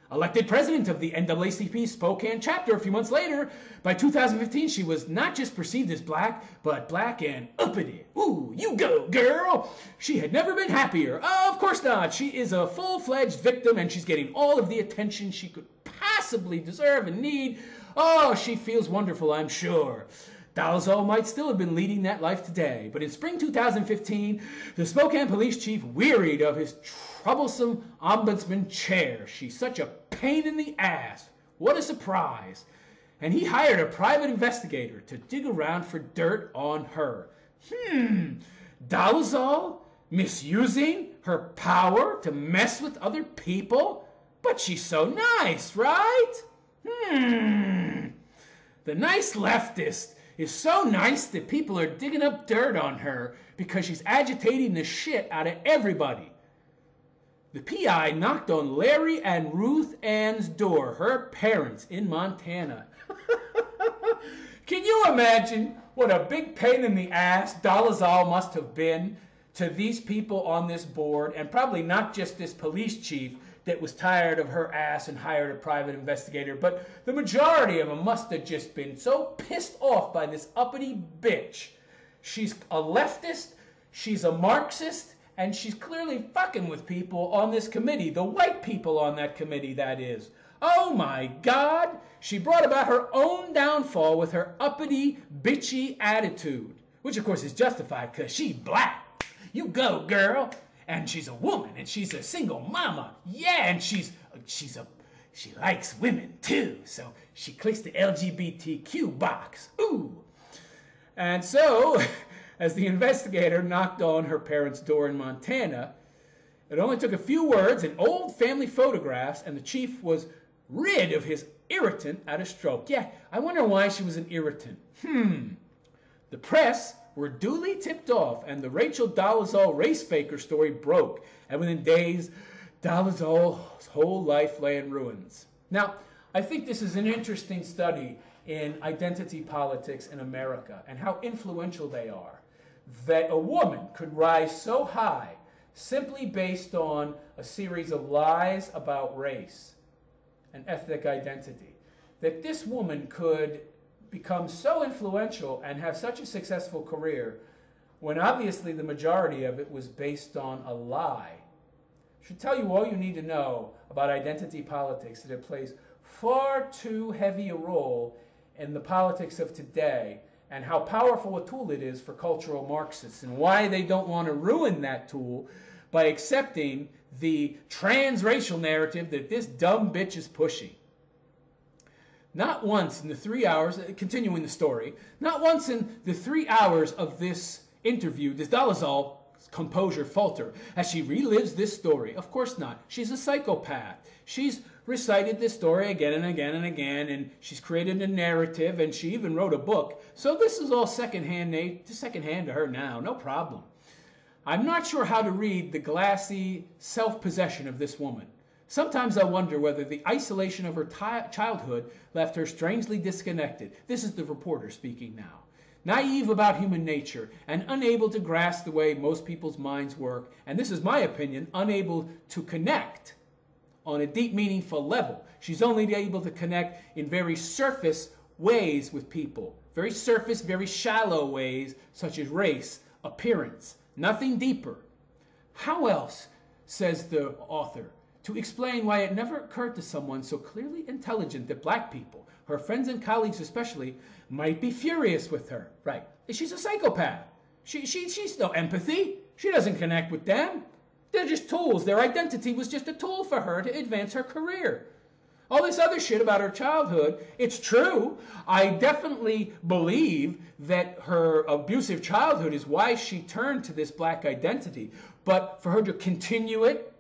Elected president of the NAACP Spokane chapter a few months later, by 2015 she was not just perceived as black, but black and uppity. Ooh, you go, girl! She had never been happier. Of course not. She is a full-fledged victim, and she's getting all of the attention she could possibly deserve and need. Oh, she feels wonderful, I'm sure. Dolezal might still have been leading that life today, but in spring 2015, the Spokane police chief wearied of his troublesome ombudsman chair. She's such a pain in the ass. What a surprise. And he hired a private investigator to dig around for dirt on her. Dolezal misusing her power to mess with other people? But she's so nice, right? The nice leftist is so nice that people are digging up dirt on her because she's agitating the shit out of everybody. The PI knocked on Larry and Ruth Ann's door, her parents in Montana. Can you imagine what a big pain in the ass Dolezal must have been to these people on this board, and probably not just this police chief that was tired of her ass and hired a private investigator, but the majority of them must have just been so pissed off by this uppity bitch. She's a leftist, she's a Marxist, and she's clearly fucking with people on this committee, the white people on that committee, that is. Oh my God! She brought about her own downfall with her uppity, bitchy attitude. Which of course is justified because she's black. You go, girl. And she's a woman, and she's a single mama. Yeah, and she likes women too. So she clicks the LGBTQ box. Ooh. And so, as the investigator knocked on her parents' door in Montana, it only took a few words and old family photographs, and the chief was rid of his irritant at a stroke. Yeah, I wonder why she was an irritant. The press were duly tipped off, and the Rachel Dolezal race faker story broke. And within days, Dolezal's whole life lay in ruins. Now, I think this is an interesting study in identity politics in America and how influential they are. That a woman could rise so high simply based on a series of lies about race and ethnic identity. That this woman could become so influential and have such a successful career when obviously the majority of it was based on a lie. Should tell you all you need to know about identity politics, that it plays far too heavy a role in the politics of today, and how powerful a tool it is for cultural Marxists, and why they don't want to ruin that tool by accepting the transracial narrative that this dumb bitch is pushing. Not once in the 3 hours, continuing the story, not once in the 3 hours of this interview does Dolezal's composure falter as she relives this story. Of course not. She's a psychopath. She's recited this story again and again and again, and she's created a narrative, and she even wrote a book. So this is all secondhand to her now, no problem. I'm not sure how to read the glassy self-possession of this woman. Sometimes I wonder whether the isolation of her childhood left her strangely disconnected. This is the reporter speaking now. Naive about human nature and unable to grasp the way most people's minds work, and this is my opinion, unable to connect on a deep, meaningful level. She's only able to connect in very surface ways with people. Very surface, very shallow ways, such as race, appearance. Nothing deeper. How else, says the author, to explain why it never occurred to someone so clearly intelligent that black people, her friends and colleagues especially, might be furious with her. Right. She's a psychopath. She's no empathy. She doesn't connect with them. They're just tools. Their identity was just a tool for her to advance her career. All this other shit about her childhood, it's true. I definitely believe that her abusive childhood is why she turned to this black identity. But for her to continue it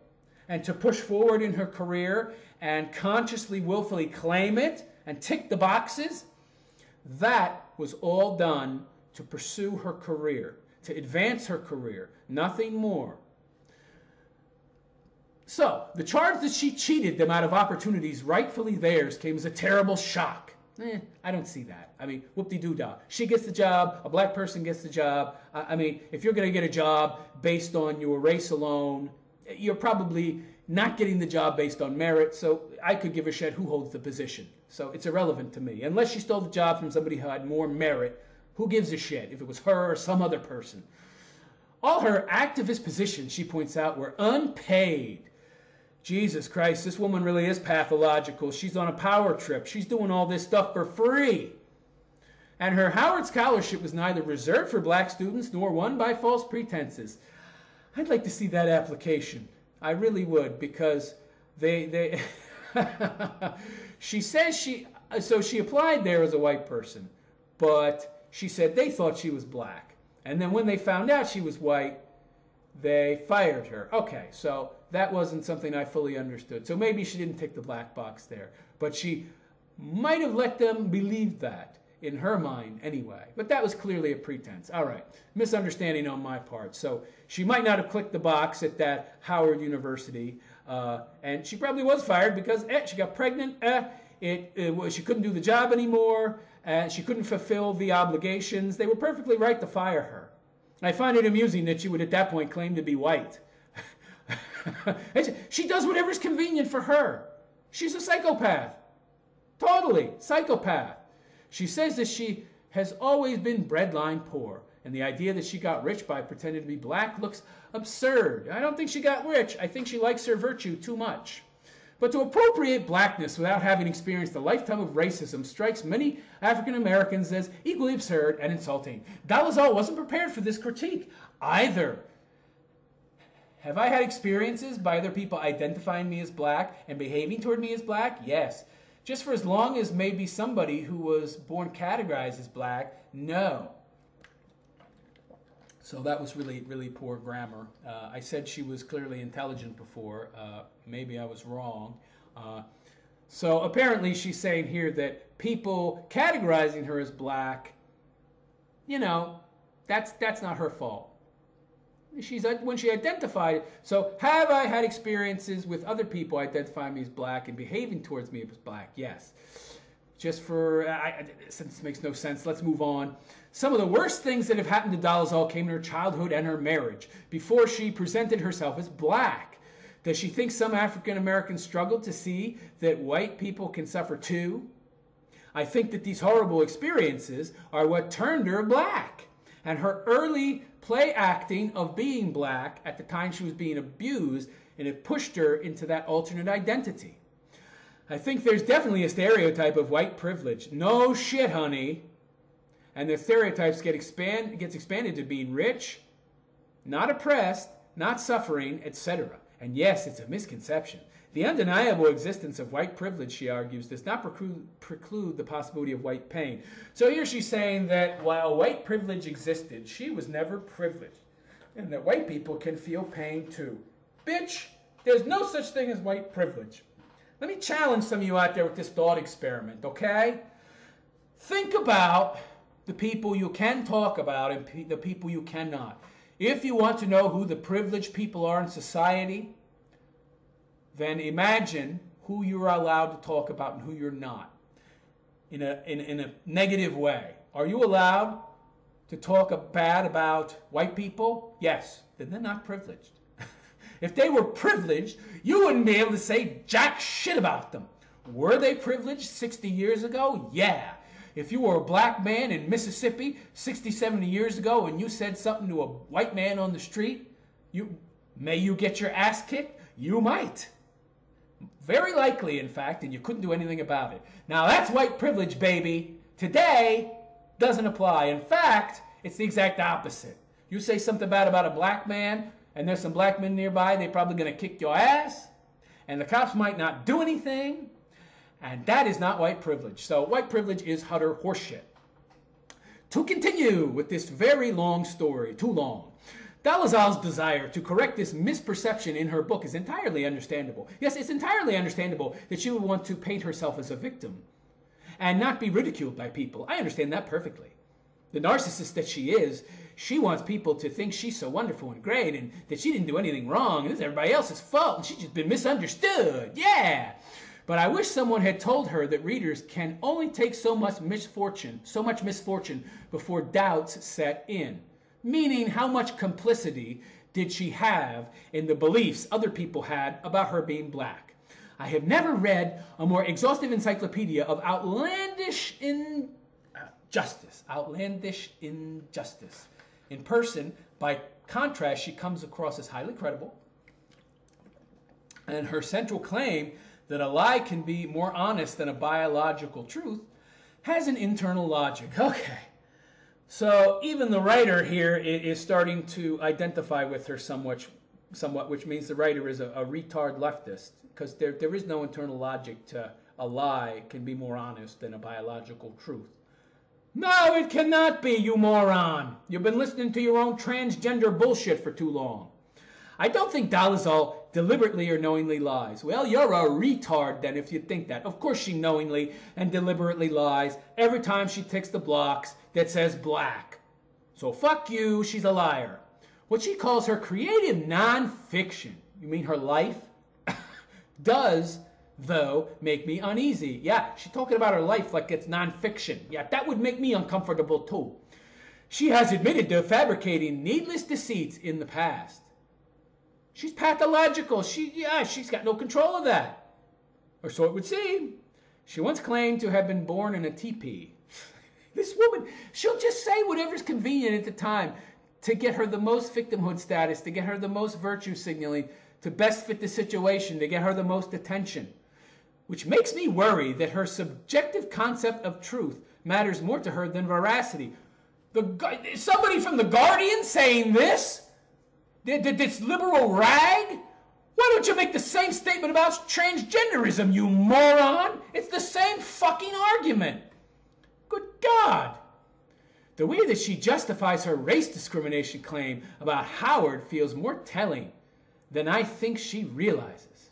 and to push forward in her career and consciously, willfully claim it and tick the boxes, that was all done to pursue her career, to advance her career, nothing more. So, the charge that she cheated them out of opportunities rightfully theirs came as a terrible shock. I don't see that. I mean, whoop-de-doo-dah. She gets the job, a black person gets the job. I mean, if you're going to get a job based on your race alone, you're probably not getting the job based on merit, so I could give a shit who holds the position. So it's irrelevant to me. Unless she stole the job from somebody who had more merit, who gives a shit if it was her or some other person? All her activist positions, she points out, were unpaid. Jesus Christ, this woman really is pathological. She's on a power trip. She's doing all this stuff for free. And her Howard Scholarship was neither reserved for black students nor won by false pretenses. I'd like to see that application. I really would, because they she says she applied there as a white person, but she said they thought she was black. And then when they found out she was white, they fired her. Okay, so that wasn't something I fully understood. So maybe she didn't tick the black box there. But she might have let them believe that, in her mind anyway. But that was clearly a pretense. All right, misunderstanding on my part. So she might not have clicked the box at that Howard University. And she probably was fired because she got pregnant. She couldn't do the job anymore. She couldn't fulfill the obligations. They were perfectly right to fire her. I find it amusing that she would at that point claim to be white. She does whatever's convenient for her. She's a psychopath. Totally psychopath. She says that she has always been breadline poor, and the idea that she got rich by pretending to be black looks absurd. I don't think she got rich. I think she likes her virtue too much. But to appropriate blackness without having experienced a lifetime of racism strikes many African Americans as equally absurd and insulting. Dolezal wasn't prepared for this critique either. Have I had experiences by other people identifying me as black and behaving toward me as black? Yes. Just for as long as maybe somebody who was born categorized as black? No. So that was really, really poor grammar. I said she was clearly intelligent before. Maybe I was wrong. So apparently she's saying here that people categorizing her as black, you know, that's not her fault. When she identified, so have I had experiences with other people identifying me as black and behaving towards me as black? Yes. Just for, since this makes no sense, let's move on. Some of the worst things that have happened to Dolezal came in her childhood and her marriage, before she presented herself as black. Does she think some African Americans struggle to see that white people can suffer too? I think that these horrible experiences are what turned her black. And her early play acting of being black at the time she was being abused, and it pushed her into that alternate identity. I think there's definitely a stereotype of white privilege. No shit, honey. And the stereotypes gets expanded to being rich, not oppressed, not suffering, etc. And yes, it's a misconception. The undeniable existence of white privilege, she argues, does not preclude the possibility of white pain. So here she's saying that while white privilege existed, she was never privileged. And that white people can feel pain too. Bitch, there's no such thing as white privilege. Let me challenge some of you out there with this thought experiment, okay? Think about the people you can talk about and the people you cannot. If you want to know who the privileged people are in society, then imagine who you're allowed to talk about and who you're not in a negative way. Are you allowed to talk bad about white people? Yes. Then they're not privileged. If they were privileged, you wouldn't be able to say jack shit about them. Were they privileged 60 years ago? Yeah. If you were a black man in Mississippi 60, 70 years ago and you said something to a white man on the street, may you get your ass kicked? You might. Very likely, in fact, and you couldn't do anything about it. Now, that's white privilege, baby. Today, doesn't apply. In fact, it's the exact opposite. You say something bad about a black man, and there's some black men nearby, they're probably going to kick your ass, and the cops might not do anything, and that is not white privilege. So white privilege is utter horseshit. To continue with this very long story, too long, Dolezal's desire to correct this misperception in her book is entirely understandable. Yes, it's entirely understandable that she would want to paint herself as a victim and not be ridiculed by people. I understand that perfectly. The narcissist that she is, she wants people to think she's so wonderful and great and that she didn't do anything wrong and it's everybody else's fault and she's just been misunderstood. Yeah! But I wish someone had told her that readers can only take so much misfortune before doubts set in. Meaning, how much complicity did she have in the beliefs other people had about her being black? I have never read a more exhaustive encyclopedia of outlandish injustice. In person, by contrast, she comes across as highly credible. And her central claim that a lie can be more honest than a biological truth has an internal logic. Okay. So even the writer here is starting to identify with her somewhat, which means the writer is a retard leftist, because there is no internal logic to a lie can be more honest than a biological truth. No, it cannot be, you moron. You've been listening to your own transgender bullshit for too long. I don't think Dolezal deliberately or knowingly lies. Well, you're a retard then if you think that. Of course she knowingly and deliberately lies every time she ticks the blocks that says black. So fuck you, she's a liar. What she calls her creative nonfiction, you mean her life, does, though, make me uneasy. Yeah, she's talking about her life like it's nonfiction. Yeah, that would make me uncomfortable too. She has admitted to fabricating needless deceits in the past. She's pathological. She's got no control of that. Or so it would seem. She once claimed to have been born in a teepee. This woman, she'll just say whatever's convenient at the time to get her the most victimhood status, to get her the most virtue signaling, to best fit the situation to get her the most attention. Which makes me worry that her subjective concept of truth matters more to her than veracity. Somebody from The Guardian saying this? This liberal rag? Why don't you make the same statement about transgenderism, you moron? It's the same fucking argument. Good God. The way that she justifies her race discrimination claim about Howard feels more telling than I think she realizes.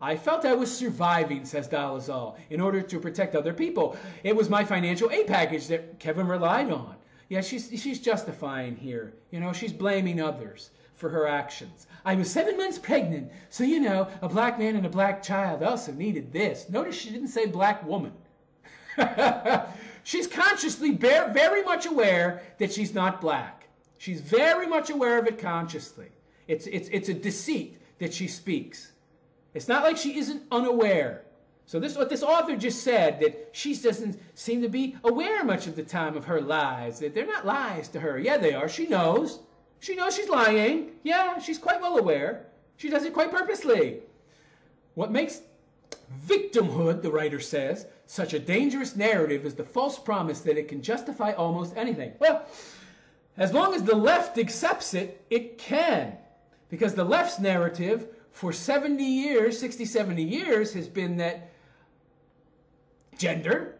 I felt I was surviving, says Dolezal, in order to protect other people. It was my financial aid package that Kevin relied on. Yeah, she's justifying here. You know, she's blaming others for her actions. I was 7 months pregnant, so you know, a black man and a black child also needed this. Notice she didn't say black woman. She's consciously very much aware that she's not black. She's very much aware of it consciously. It's a deceit that she speaks. It's not like she isn't unaware. So this is what this author just said, that she doesn't seem to be aware much of the time of her lies, that they're not lies to her. Yeah, they are. She knows. She knows she's lying. Yeah, she's quite well aware. She does it quite purposely. What makes victimhood, the writer says, such a dangerous narrative is the false promise that it can justify almost anything. Well, as long as the left accepts it, it can. Because the left's narrative for 70 years, 60, 70 years, has been that gender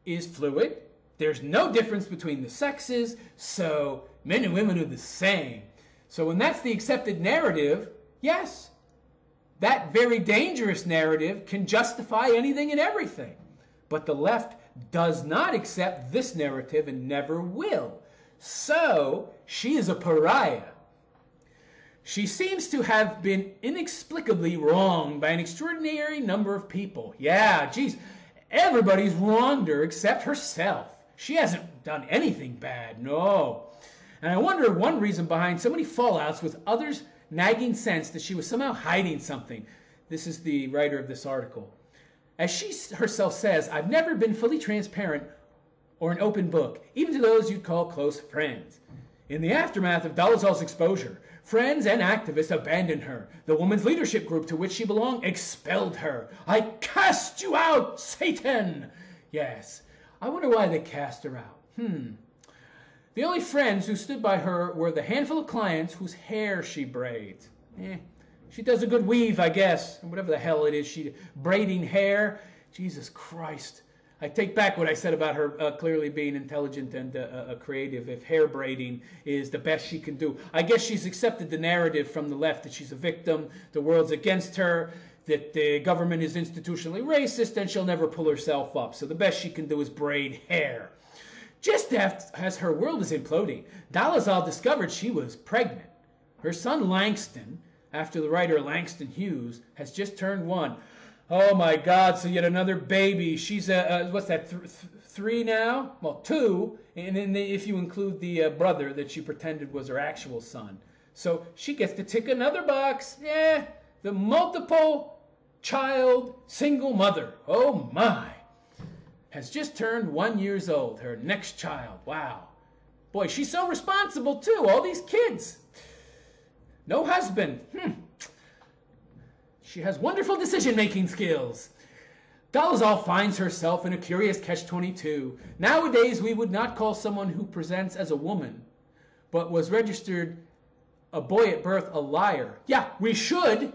is fluid. There's no difference between the sexes, so men and women are the same. So when that's the accepted narrative, yes, that very dangerous narrative can justify anything and everything. But the left does not accept this narrative and never will. So she is a pariah. She seems to have been inexplicably wronged by an extraordinary number of people. Yeah, geez, everybody's wronged her except herself. She hasn't done anything bad, no. And I wonder one reason behind so many fallouts with others' nagging sense that she was somehow hiding something. This is the writer of this article. As she herself says, I've never been fully transparent or an open book, even to those you'd call close friends. In the aftermath of Dolezal's exposure, friends and activists abandoned her. The women's leadership group to which she belonged expelled her. I cast you out, Satan! Yes. I wonder why they cast her out. The only friends who stood by her were the handful of clients whose hair she braids. She does a good weave, I guess. Whatever the hell it is, she braiding hair. Jesus Christ. I take back what I said about her clearly being intelligent and creative, if hair braiding is the best she can do. I guess she's accepted the narrative from the left that she's a victim, the world's against her, that the government is institutionally racist, and she'll never pull herself up. So the best she can do is braid hair. Just as her world was imploding, Dolezal discovered she was pregnant. Her son Langston, after the writer Langston Hughes, has just turned 1. Oh my God, so yet another baby. She's, what's that, 3 now? Well, 2, and then if you include the brother that she pretended was her actual son. So she gets to tick another box. Yeah, the multiple child single mother. Oh my. Has just turned 1 year old, her next child. Wow. Boy, she's so responsible too, all these kids. No husband. She has wonderful decision-making skills. Dolezal finds herself in a curious catch-22. Nowadays, we would not call someone who presents as a woman, but was registered a boy at birth a liar. Yeah, we should.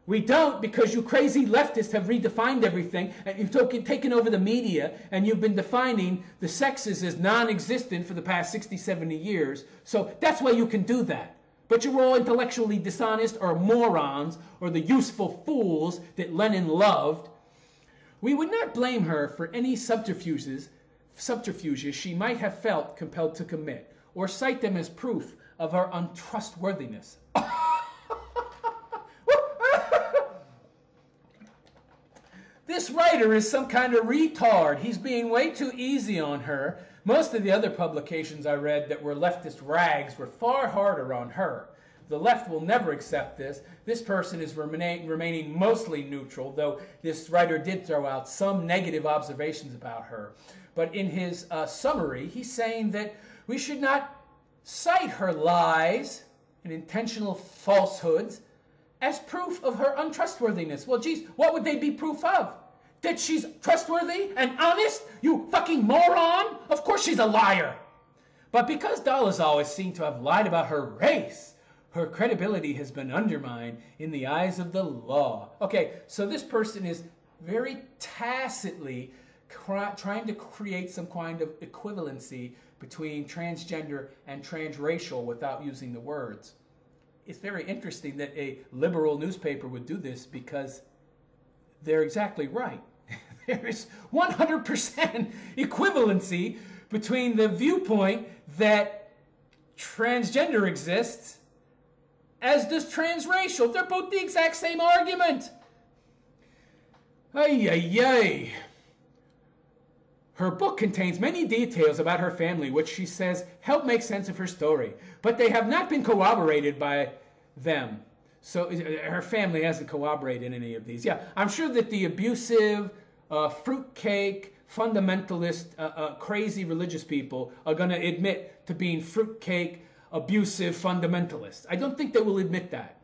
We don't, because you crazy leftists have redefined everything, and you've taken over the media, and you've been defining the sexes as non-existent for the past 60, 70 years. So that's why you can do that. But you're all intellectually dishonest or morons or the useful fools that Lenin loved. We would not blame her for any subterfuges she might have felt compelled to commit or cite them as proof of her untrustworthiness. This writer is some kind of retard. He's being way too easy on her. Most of the other publications I read that were leftist rags were far harder on her. The left will never accept this. This person is remaining mostly neutral, though this writer did throw out some negative observations about her. But in his summary, he's saying that we should not cite her lies and intentional falsehoods as proof of her untrustworthiness. Well, geez, what would they be proof of? That she's trustworthy and honest? You fucking moron! Of course she's a liar! But because Dolezal is seen to have lied about her race, her credibility has been undermined in the eyes of the law. Okay, so this person is very tacitly trying to create some kind of equivalency between transgender and transracial without using the words. It's very interesting that a liberal newspaper would do this because they're exactly right. There is 100% equivalency between the viewpoint that transgender exists as does transracial. They're both the exact same argument. Ay, ay, ay. Her book contains many details about her family, which she says help make sense of her story, but they have not been corroborated by them. So her family hasn't corroborated any of these. Yeah, I'm sure that the abusive, fruitcake, fundamentalist, crazy religious people are going to admit to being fruitcake, abusive fundamentalists. I don't think they will admit that.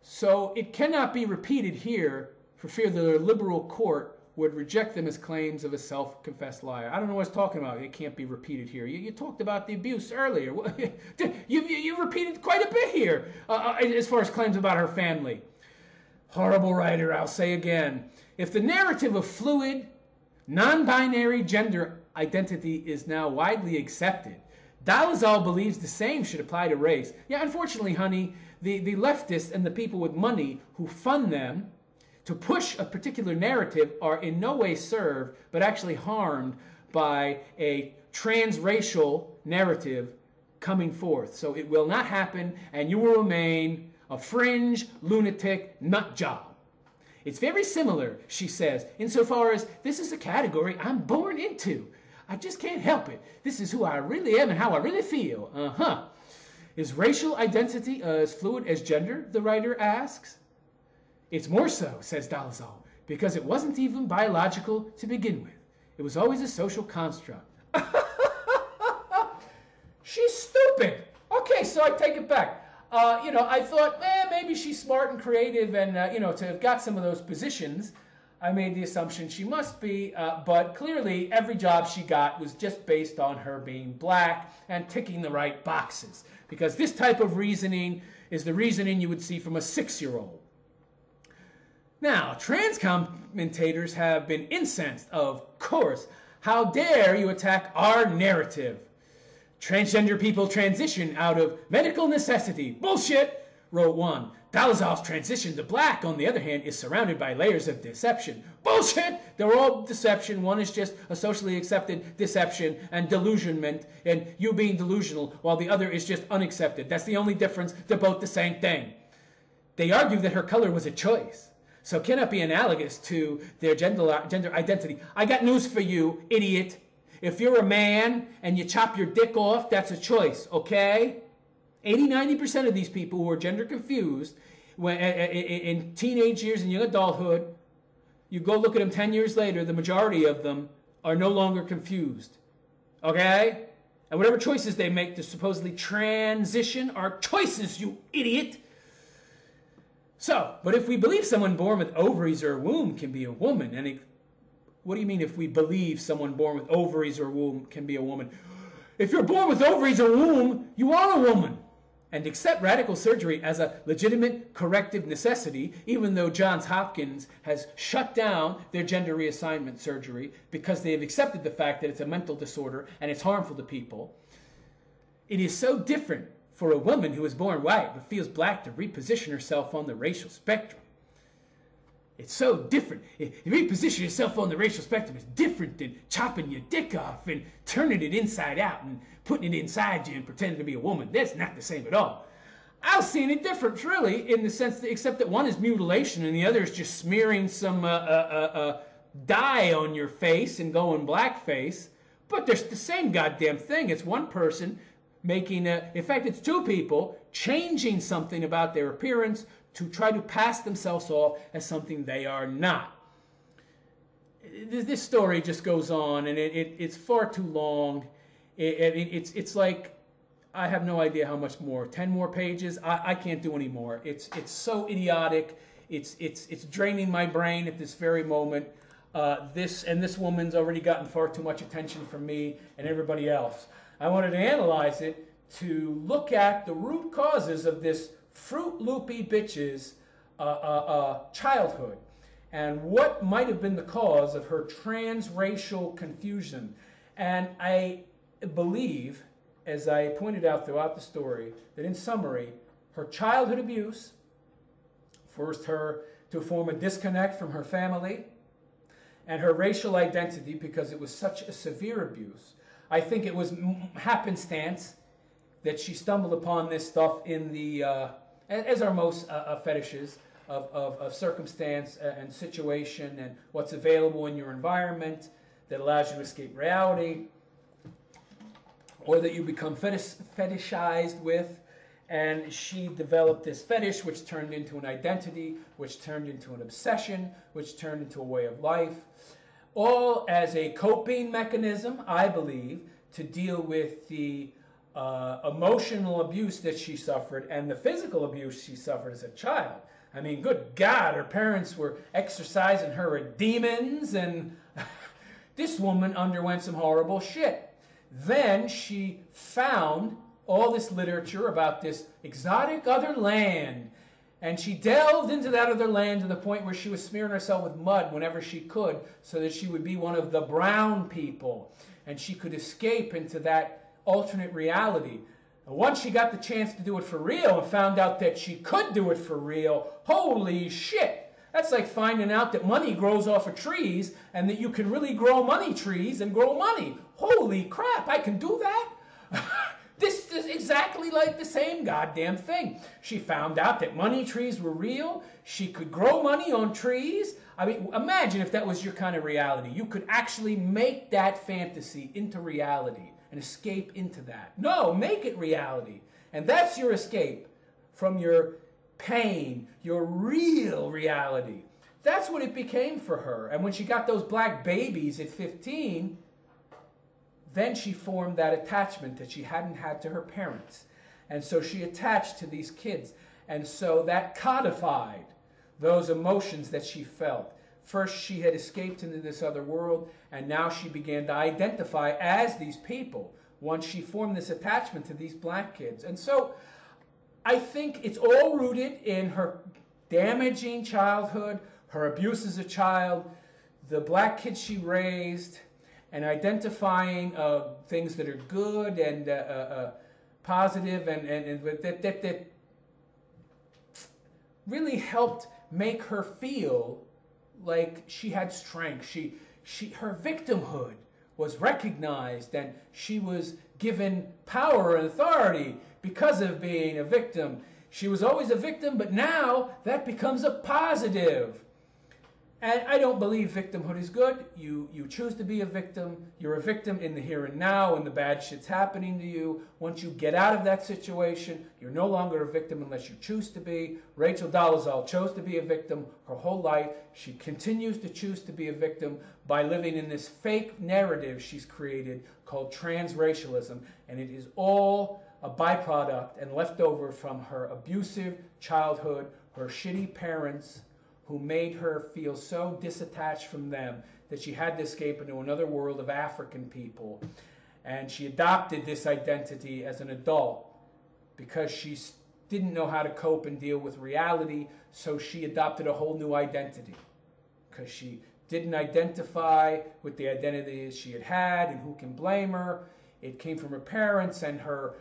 So it cannot be repeated here for fear that a liberal court would reject them as claims of a self-confessed liar. I don't know what it's talking about. It can't be repeated here. You talked about the abuse earlier. You repeated quite a bit here as far as claims about her family. Horrible writer, I'll say again. If the narrative of fluid, non-binary gender identity is now widely accepted, Dolezal believes the same should apply to race. Yeah, unfortunately, honey, the leftists and the people with money who fund them to push a particular narrative are in no way served, but actually harmed by a transracial narrative coming forth. So it will not happen, and you will remain a fringe, lunatic nut job. It's very similar, she says, insofar as this is a category I'm born into. I just can't help it. This is who I really am and how I really feel. Is racial identity as fluid as gender, the writer asks? It's more so, says Dolezal, because it wasn't even biological to begin with. It was always a social construct. She's stupid. Okay, so I take it back. I thought, maybe she's smart and creative and, to have got some of those positions, I made the assumption she must be, but clearly every job she got was just based on her being black and ticking the right boxes. Because this type of reasoning is the reasoning you would see from a 6-year-old. Now, trans commentators have been incensed, of course. How dare you attack our narrative? Transgender people transition out of medical necessity. Bullshit, wrote one. Dolezal's transition to black, on the other hand, is surrounded by layers of deception. Bullshit! They're all deception. One is just a socially accepted deception and delusionment, and you being delusional, while the other is just unaccepted. That's the only difference. They're both the same thing. They argue that her color was a choice, so cannot be analogous to their gender identity. I got news for you, idiot. If you're a man and you chop your dick off, that's a choice, okay? 80-90% of these people who are gender confused when, in teenage years and young adulthood, you go look at them 10 years later, the majority of them are no longer confused, okay? And whatever choices they make to supposedly transition are choices, you idiot. So, but if we believe someone born with ovaries or a womb can be a woman, and what do you mean if we believe someone born with ovaries or a womb can be a woman? If you're born with ovaries or a womb, you are a woman. And accept radical surgery as a legitimate corrective necessity, even though Johns Hopkins has shut down their gender reassignment surgery because they have accepted the fact that it's a mental disorder and it's harmful to people. It is so different for a woman who is born white but feels black to reposition herself on the racial spectrum. It's so different. Reposition yourself on the racial spectrum is different than chopping your dick off and turning it inside out and putting it inside you and pretending to be a woman. That's not the same at all. I don't see any difference, really, in the sense that, except that one is mutilation and the other is just smearing some dye on your face and going blackface. But they're the same goddamn thing. It's one person making in fact, it's two people changing something about their appearance to try to pass themselves off as something they are not. This story just goes on, and it's far too long. It's like I have no idea how much more. 10 more pages. I can't do any more. It's so idiotic. It's draining my brain at this very moment. This woman's already gotten far too much attention from me and everybody else. I wanted to analyze it to look at the root causes of this Fruit Loopy bitch's childhood and what might have been the cause of her transracial confusion. And I believe, as I pointed out throughout the story, that in summary, her childhood abuse forced her to form a disconnect from her family and her racial identity because it was such a severe abuse. I think it was happenstance that she stumbled upon this stuff in the, as are most fetishes, of circumstance and situation and what's available in your environment that allows you to escape reality, or that you become fetishized with. And she developed this fetish, which turned into an identity, which turned into an obsession, which turned into a way of life, all as a coping mechanism, I believe, to deal with the emotional abuse that she suffered and the physical abuse she suffered as a child. I mean, good God, her parents were exercising her with demons, and this woman underwent some horrible shit. Then she found all this literature about this exotic other land, and she delved into that other land to the point where she was smearing herself with mud whenever she could so that she would be one of the brown people, and she could escape into that alternate reality. And once she got the chance to do it for real and found out that she could do it for real, holy shit! That's like finding out that money grows off of trees and that you can really grow money trees and grow money. Holy crap, I can do that? This is exactly like the same goddamn thing. She found out that money trees were real. She could grow money on trees. I mean, imagine if that was your kind of reality. You could actually make that fantasy into reality and escape into that. No, make it reality. And that's your escape from your pain, your real reality. That's what it became for her. And when she got those black babies at 15, then she formed that attachment that she hadn't had to her parents. And so she attached to these kids. And so that codified those emotions that she felt. First, she had escaped into this other world, and now she began to identify as these people once she formed this attachment to these black kids. And so I think it's all rooted in her damaging childhood, her abuse as a child, the black kids she raised, and identifying things that are good and positive and that really helped make her feel like she had strength. Her victimhood was recognized, and she was given power and authority because of being a victim. She was always a victim, but now that becomes a positive. And I don't believe victimhood is good. You choose to be a victim. You're a victim in the here and now when the bad shit's happening to you. Once you get out of that situation, you're no longer a victim unless you choose to be. Rachel Dolezal chose to be a victim her whole life. She continues to choose to be a victim by living in this fake narrative she's created called transracialism. And it is all a byproduct and leftover from her abusive childhood, her shitty parents, who made her feel so disattached from them that she had to escape into another world of African people. And she adopted this identity as an adult because she didn't know how to cope and deal with reality, so she adopted a whole new identity because she didn't identify with the identity she had had, and who can blame her? It came from her parents and her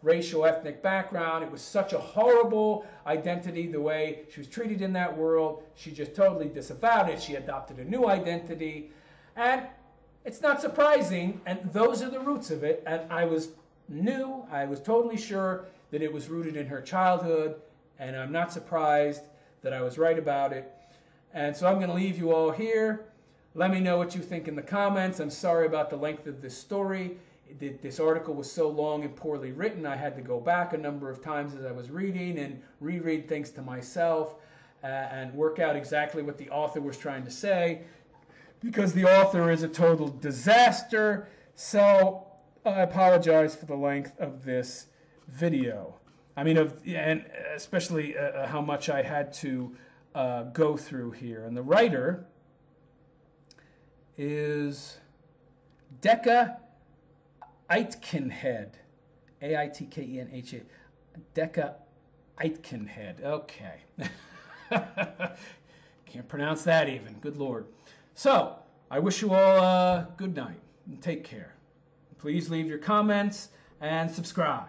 racial ethnic background. It was such a horrible identity, the way she was treated in that world. She just totally disavowed it. She adopted a new identity. And it's not surprising, and those are the roots of it. And I was totally sure that it was rooted in her childhood, and I'm not surprised that I was right about it. And so I'm going to leave you all here. Let me know what you think in the comments. I'm sorry about the length of this story. This article was so long and poorly written, I had to go back a number of times as I was reading and reread things to myself and work out exactly what the author was trying to say, because the author is a total disaster. So I apologize for the length of this video. I mean, and especially how much I had to go through here. And the writer is Decca Aitkenhead. Aitkenha. Decca Aitkenhead. Okay. Can't pronounce that even. Good Lord. So, I wish you all a good night and take care. Please leave your comments and subscribe.